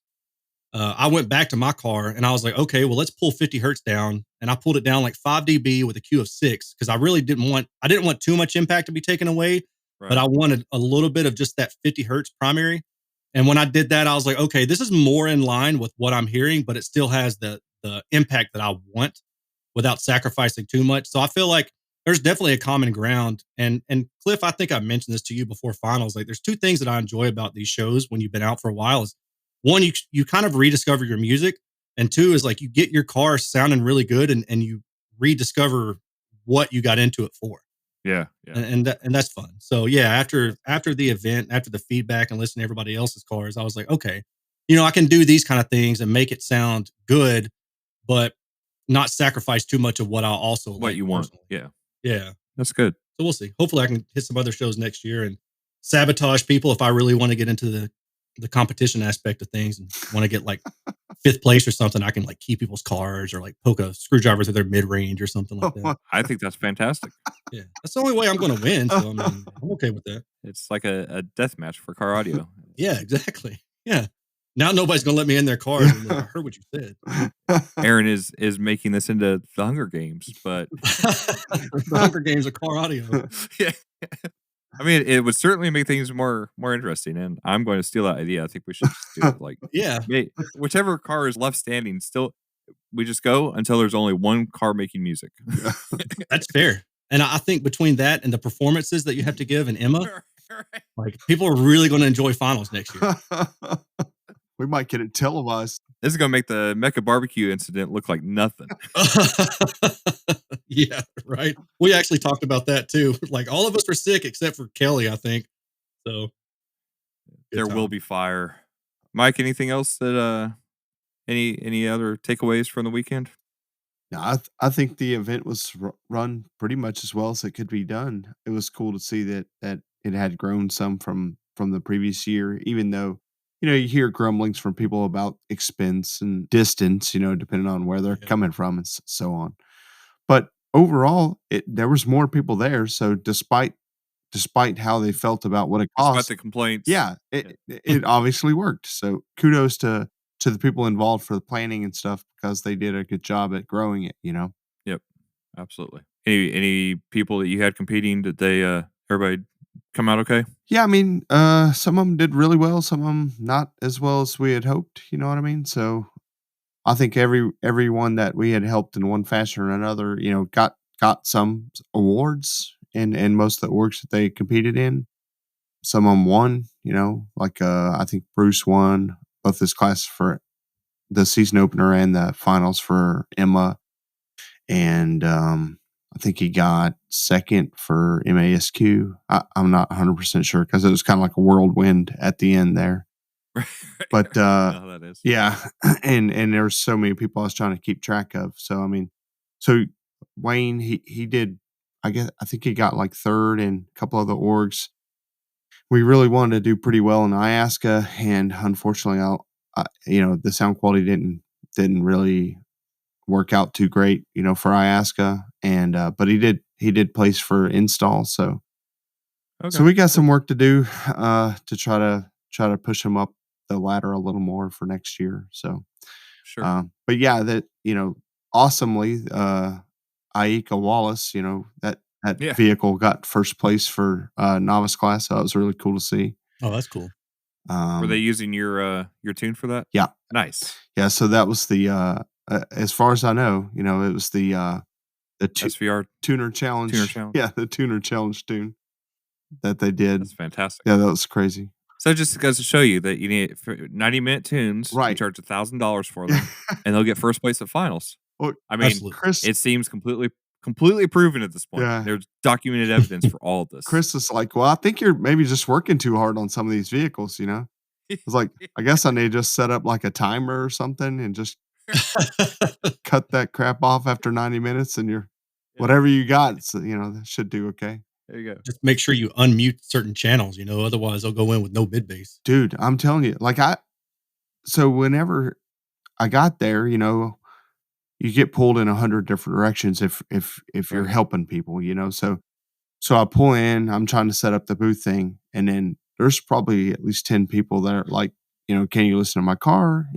I went back to my car and I was like, "Okay, well, let's pull 50 hertz down." And I pulled it down like 5 dB with a Q of 6 because I didn't want too much impact to be taken away, but Right. I wanted a little bit of just that 50 hertz primary. And when I did that, I was like, "Okay, this is more in line with what I'm hearing, but it still has the impact that I want without sacrificing too much." So I feel like there's definitely a common ground. And Cliff, I think I mentioned this to you before finals. Like there's two things that I enjoy about these shows when you've been out for a while is one, you kind of rediscover your music. And two is like you get your car sounding really good and you rediscover what you got into it for. Yeah. Yeah. And that's fun. So yeah, after the event, after the feedback and listening to everybody else's cars, I was like, okay, I can do these kind of things and make it sound good, but not sacrifice too much of what I also What like you want. personally. Yeah. Yeah. That's good. So we'll see. Hopefully I can hit some other shows next year and sabotage people if I really want to get into the competition aspect of things and want to get like 5th place or something. I can like keep people's cars or like poke a screwdriver through their mid range or something like that. I think that's fantastic. Yeah. That's the only way I'm going to win. So I mean, I'm okay with that. It's like a death match for car audio. Yeah, exactly. Yeah. Now nobody's going to let me in their cars. And I heard what you said. Erin is making this into the Hunger Games, but The Hunger Games of car audio. yeah. I mean, it would certainly make things more interesting, and I'm going to steal that idea. I think we should just do it like Yeah. whichever car is left standing. Still, we just go until there's only one car making music. That's fair. And I think between that and the performances that you have to give in Emma, like people are really going to enjoy finals next year. We might get it televised. This is going to make the Mecca barbecue incident look like nothing. Yeah, right. We actually talked about that too. Like all of us were sick except for Kelly, I think. So There will be fire. Mike, anything else that any other takeaways from the weekend? No, I think the event was run pretty much as well as it could be done. It was cool to see that it had grown some from the previous year, even though you hear grumblings from people about expense and distance, depending on where they're coming from and so on. But overall, there was more people there. So despite how they felt about what it Despite cost, the complaints. yeah, Yeah. it obviously worked. So kudos to the people involved for the planning and stuff because they did a good job at growing it. Yep. Absolutely. Any people that you had competing, did they everybody come out okay? Yeah, I mean, some of them did really well, some of them not as well as we had hoped. You know what I mean? So I think everyone that we had helped in one fashion or another, got some awards in most of the orgs that they competed in. Some of them won, like I think Bruce won both his classes for the season opener and the finals for Emma, and I think he got second for MASQ. I'm not 100% sure because it was kind of like a whirlwind at the end there. Right. But I know how that is. yeah, and there's so many people I was trying to keep track of. So I mean, so Wayne he did. I think he got like third in a couple of the orgs. We really wanted to do pretty well in Iasca, and unfortunately, the sound quality didn't really work out too great, for Iasca, and but he did place for install. So Okay. we got some work to do to try to push him up the ladder a little more for next year. So, Sure. but yeah, that awesomely, Aika Wallace, that Yeah. vehicle got first place for novice class. So that was really cool to see. Oh, that's cool. Were they using your tune for that? Yeah, Nice. yeah. So that was the as far as I know, it was the SVR tuner challenge. tuner challenge. Yeah, the tuner challenge tune that they did. That's fantastic. Yeah, that was crazy. So it just goes to show you that you need for 90-minute tunes, you Right. charge $1,000 for them, and they'll get first place at finals. Well, I mean, Absolutely. Chris, it seems completely proven at this point. Yeah. There's documented evidence for all of this. Chris is like, well, I think you're maybe just working too hard on some of these vehicles. I was like, I guess I need to just set up like a timer or something and just cut that crap off after 90 minutes, and you're whatever you got. So, that should do okay. There you go. Just make sure you unmute certain channels, otherwise they'll go in with no mid bass. Dude, I'm telling you, so whenever I got there, you get pulled in 100 different directions if you're Right. helping people, so I pull in, I'm trying to set up the booth thing, and then there's probably at least 10 people that are like, can you listen to my car?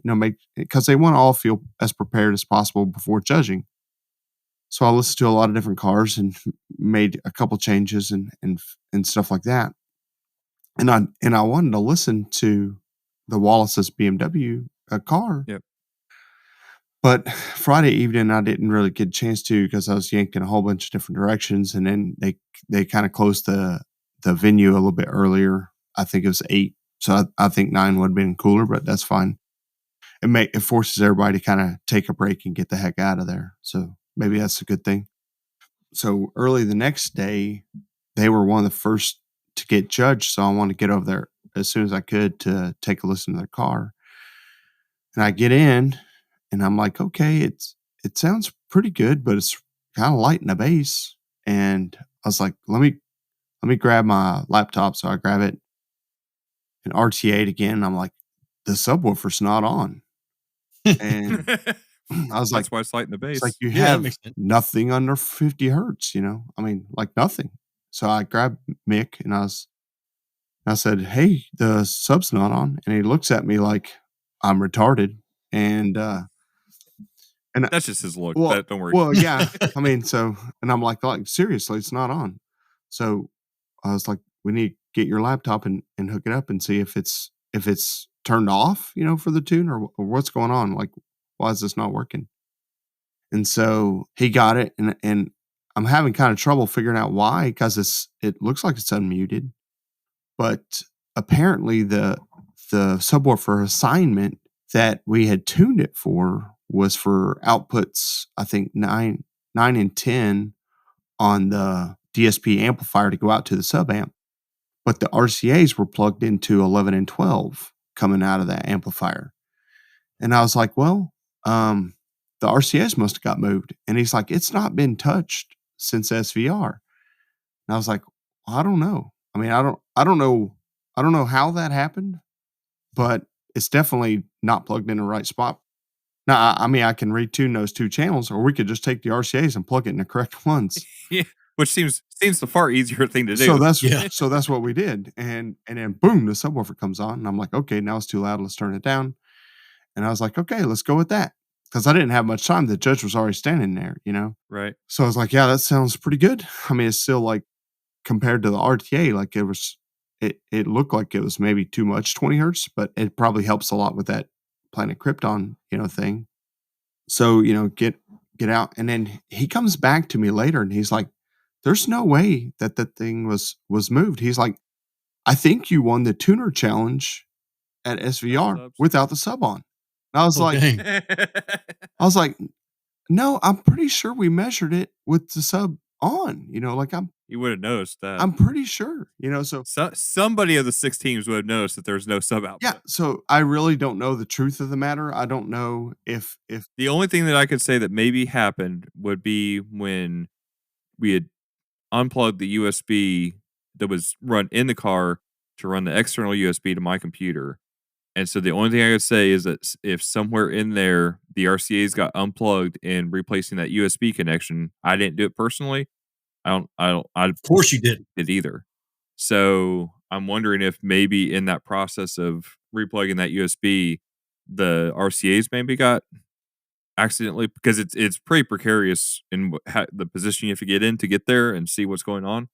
Because they want to all feel as prepared as possible before judging. So I listened to a lot of different cars and made a couple changes and stuff like that. And I wanted to listen to the Wallace's BMW car. Yep. But Friday evening, I didn't really get a chance to because I was yanking a whole bunch of different directions, and then they kind of closed the venue a little bit earlier. I think it was 8, so I think 9 would have been cooler, but that's fine. It forces everybody to kind of take a break and get the heck out of there. So maybe that's a good thing. So early the next day, they were one of the first to get judged, so I wanted to get over there as soon as I could to take a listen to their car. And I get in, and I'm like, okay, it sounds pretty good, but it's kind of light in the bass. And I was like, let me grab my laptop. So I grab it and RTA'd again. And I'm like, the subwoofer's not on. And I was like, That's why it's light in the bass. it's like you Yeah, that have makes sense. nothing under 50 hertz, I mean, like nothing. So I grabbed Mick and I said, hey, the sub's not on. And he looks at me like I'm retarded. And That's just his look. well, Don't worry. well, yeah. I mean, and I'm like, seriously, it's not on. So I was like, we need to get your laptop and hook it up and see if it's turned off, for the tune or what's going on. Like, why is this not working? And so he got it, and I'm having kind of trouble figuring out why, because it looks like it's unmuted, but apparently the subwoofer assignment that we had tuned it for was for outputs, I think 9 and 10 on the DSP amplifier to go out to the sub amp, but the RCAs were plugged into 11 and 12 coming out of that amplifier. And I was like, well, the RCAs must have got moved. And he's like, it's not been touched since SVR. And I was like, well, I don't know. I mean, I don't know how that happened, but it's definitely not plugged in the right spot. Now, I mean, I can retune those 2 channels, or we could just take the RCAs and plug it in the correct ones. Yeah, which seems the far easier thing to do. So that's what we did, and then boom, the subwoofer comes on, and I'm like, okay, now it's too loud. Let's turn it down. And I was like, okay, let's go with that, because I didn't have much time. The judge was already standing there, Right. So I was like, yeah, that sounds pretty good. I mean, it's still like compared to the RTA, like it looked like it was maybe too much 20 hertz, but it probably helps a lot with that Planet Krypton, thing. So, get out. And then he comes back to me later and he's like, there's no way that the thing was moved. He's like, I think you won the tuner challenge at SVR without the sub on. And I was like, dang. I was like, no, I'm pretty sure we measured it with the sub on, You would have noticed that. I'm pretty sure, so somebody of the 6 teams would have noticed that there's no sub output. yeah, so I really don't know the truth of the matter. I don't know if The only thing that I could say that maybe happened would be when we had unplugged the USB that was run in the car to run the external USB to my computer. And so the only thing I could say is that if somewhere in there the RCA's got unplugged in replacing that USB connection, I didn't do it personally. I Of course you didn't. either. So I'm wondering if maybe in that process of replugging that USB, the RCA's maybe got accidentally, because it's pretty precarious in the position you have to get in to get there and see what's going on.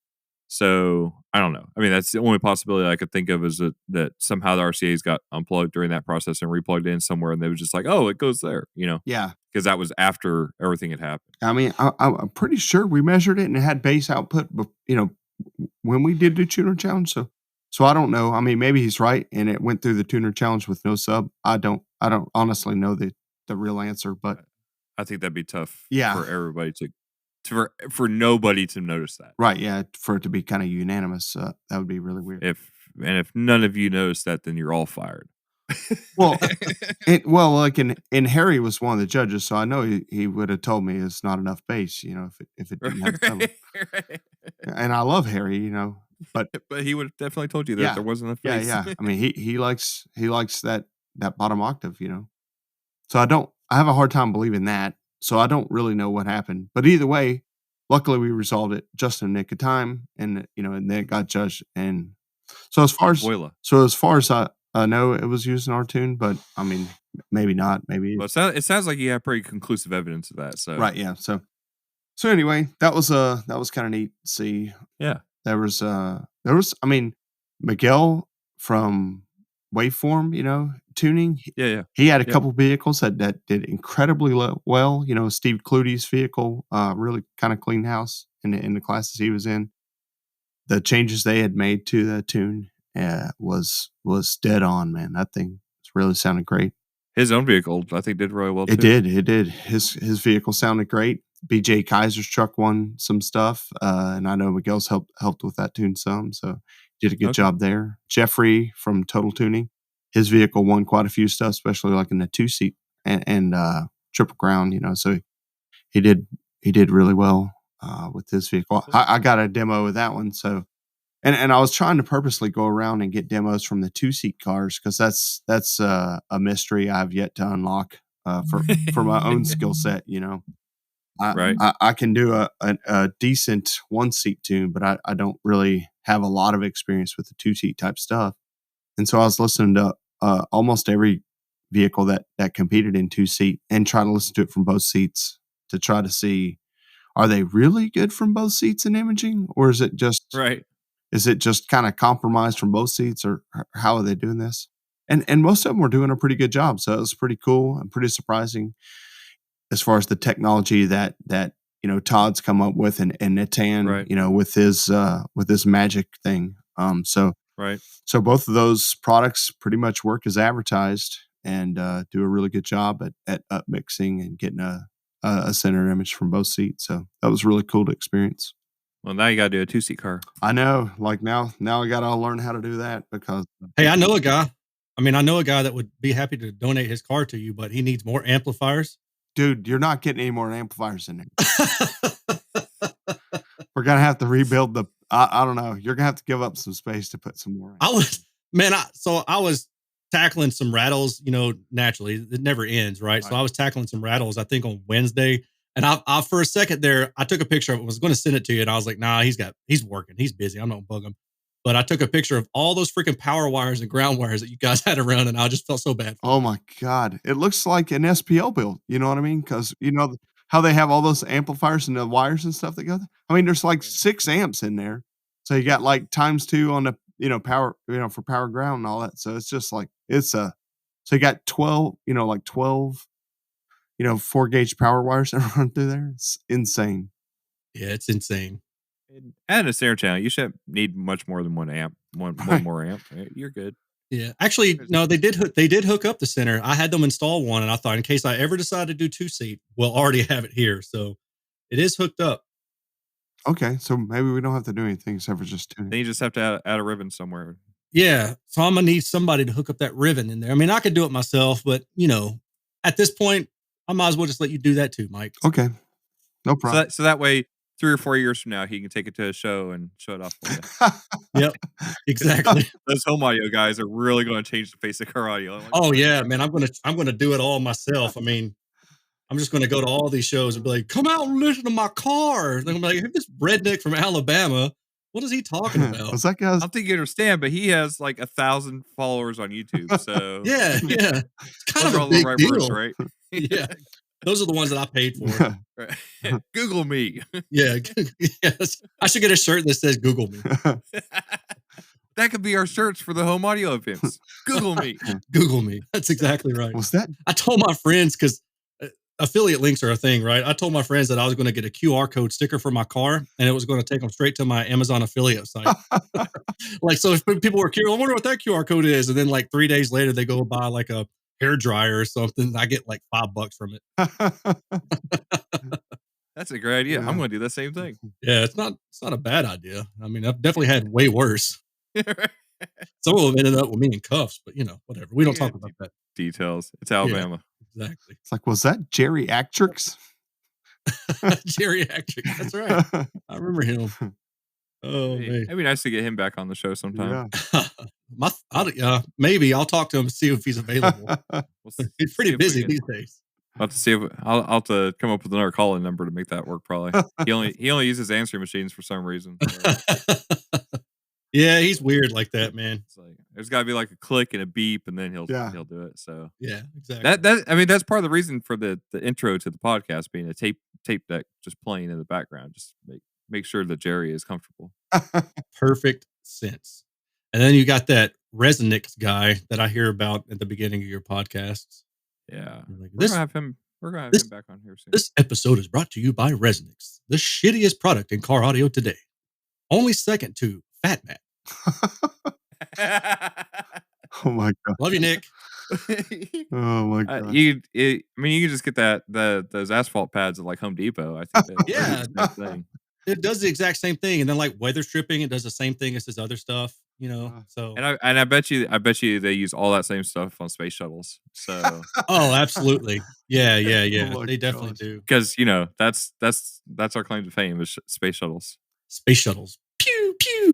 So I don't know. I mean, that's the only possibility I could think of, is that somehow the RCA's got unplugged during that process and replugged in somewhere, and they were just like, oh, it goes there, yeah. because that was after everything had happened. I mean, I'm pretty sure we measured it and it had bass output, when we did the tuner challenge. So I don't know. I mean, maybe he's right and it went through the tuner challenge with no sub. I don't honestly know the real answer, but I think that'd be tough Yeah. for everybody for nobody to notice that. right, yeah, for it to be kind of unanimous, that would be really weird. If none of you notice that, then you're all fired. Well, like and Harry was one of the judges, so I know he would have told me it's not enough bass, if it didn't have sub. Right. And I love Harry, but But he would have definitely told you that Yeah. there wasn't enough yeah, bass. yeah. I mean, he likes that bottom octave, So I have a hard time believing that. So I don't really know what happened. But either way, luckily we resolved it just in the nick of time, and and then it got judged. And so as far as Voila. I know, it was used in our tune, but I mean, maybe not. Maybe Well, it sounds like you have pretty conclusive evidence of that. So right, yeah. So anyway, that was kind of neat to see. Yeah. There was I mean, Miguel from Waveform, tuning. Yeah. He had a couple vehicles that did incredibly well. Steve Clutie's vehicle, really kind of clean house in the classes he was in. The changes they had made to the tune was dead on, man. That thing really sounded great. His own vehicle, I think, did really well too. It did. His vehicle sounded great. BJ Kaiser's truck won some stuff, and I know Miguel's helped with that tune some, so did a good job there. Jeffrey from Total Tuning, his vehicle won quite a few stuff, especially like in the 2-seat and triple crown. So he did really well with his vehicle. I got a demo of that one, so and I was trying to purposely go around and get demos from the 2-seat cars, because that's a mystery I've yet to unlock for my own skill set. Right. I can do a decent 1-seat tune, but I don't really have a lot of experience with the 2-seat type stuff. And so I was listening to almost every vehicle that competed in 2-seat and trying to listen to it from both seats to try to see, are they really good from both seats in imaging, or is it just Right. Is it just kind of compromised from both seats, or how are they doing this? And most of them were doing a pretty good job, so it was pretty cool and pretty surprising as far as the technology that Todd's come up with, and Natan, Right. with his magic thing. Right. So both of those products pretty much work as advertised, and do a really good job at up mixing and getting a center image from both seats. So that was really cool to experience. Well, now you got to do a 2-seat car. I know. Like now I got to learn how to do that, because Hey, I know a guy. I mean, I know a guy that would be happy to donate his car to you, but he needs more amplifiers. Dude, you're not getting any more amplifiers in there. We're gonna have to rebuild I don't know. You're gonna have to give up some space to put some more in. I was tackling some rattles, naturally it never ends, right? So I was tackling some rattles, I think on Wednesday. And I for a second there, I took a picture of it, was going to send it to you. And I was like, nah, he's working. He's busy. I'm not gonna bug him. But I took a picture of all those freaking power wires and ground wires that you guys had around. And I just felt so bad. Oh my God. It looks like an SPL build. You know what I mean? Because how they have all those amplifiers and the wires and stuff that go there? I mean, there's like 6 amps in there. So you got like ×2 on the, power, for power ground and all that. So it's just like, so you got 12, 12, 4-gauge power wires that run through there. It's insane. Yeah, it's insane. And a snare channel, you shouldn't need much more than one amp. One more amp. You're good. Yeah, actually, no, they did hook up the center. I had them install one, and I thought in case I ever decide to do 2-seat, we'll already have it here. So it is hooked up. Okay, so maybe we don't have to do anything except for just tuning. Then you just have to add a ribbon somewhere. Yeah, so I'm gonna need somebody to hook up that ribbon in there. I mean, I could do it myself, but at this point, I might as well just let you do that too, Mike. Okay, no problem. So that way, 3 or 4 years from now, he can take it to a show and show it off for you. Yep, exactly. Those home audio guys are really going to change the face of car audio. Oh yeah, man, I'm gonna do it all myself. I mean, I'm just gonna go to all these shows and be like, "Come out and listen to my car." And I'm like, "This redneck from Alabama, what is he talking about?" Was that guy's? I don't think you understand, but he has like 1,000 followers on YouTube. So yeah, it's kind of a all big the right deal, words, right? Yeah, those are the ones that I paid for. Right. Google me. Yeah, yes. I should get a shirt that says "Google me." That could be our shirts for the home audio events. Google me. Google me. That's exactly right. Was that? I told my friends because affiliate links are a thing, right? I told my friends that I was going to get a QR code sticker for my car, and it was going to take them straight to my Amazon affiliate site. Like, so if people were curious, I wonder what that QR code is, and then like 3 days later, they go buy like a hair dryer or something. I get like $5 from it. That's a great idea. Yeah. I'm going to do the same thing. Yeah, it's not a bad idea. I mean, I've definitely had way worse. Some of them ended up with me in cuffs, but whatever. We don't talk about that. Details. It's Alabama. Yeah, exactly. It's like, was that Geriatrics? Geriatrics. That's right. I remember him. Oh man, it'd be nice to get him back on the show sometime. Yeah. Maybe I'll talk to him and see if he's available. He's pretty busy these days. I'll have to see if I'll have to come up with another call-in number to make that work. Probably he only uses answering machines for some reason. So. Yeah, he's weird like that, man. It's like there's got to be like a click and a beep, and then he'll do it. So yeah, exactly. That's part of the reason for the intro to the podcast being a tape deck just playing in the background, just make sure that Jerry is comfortable. Perfect sense. And then you got that Resonix guy that I hear about at the beginning of your podcasts. Yeah, like, we're gonna have him back on here soon. This episode is brought to you by Resonix, the shittiest product in car audio today. Only second to Fat Matt. Oh my God. Love you, Nick. Oh my God. You can just get those asphalt pads at like Home Depot. I think yeah, thing. It does the exact same thing, and then like weather stripping, it does the same thing as his other stuff. So and I bet you they use all that same stuff on space shuttles. So oh, absolutely, yeah. Oh They definitely do, because that's our claim to fame is space shuttles. Space shuttles. Pew pew.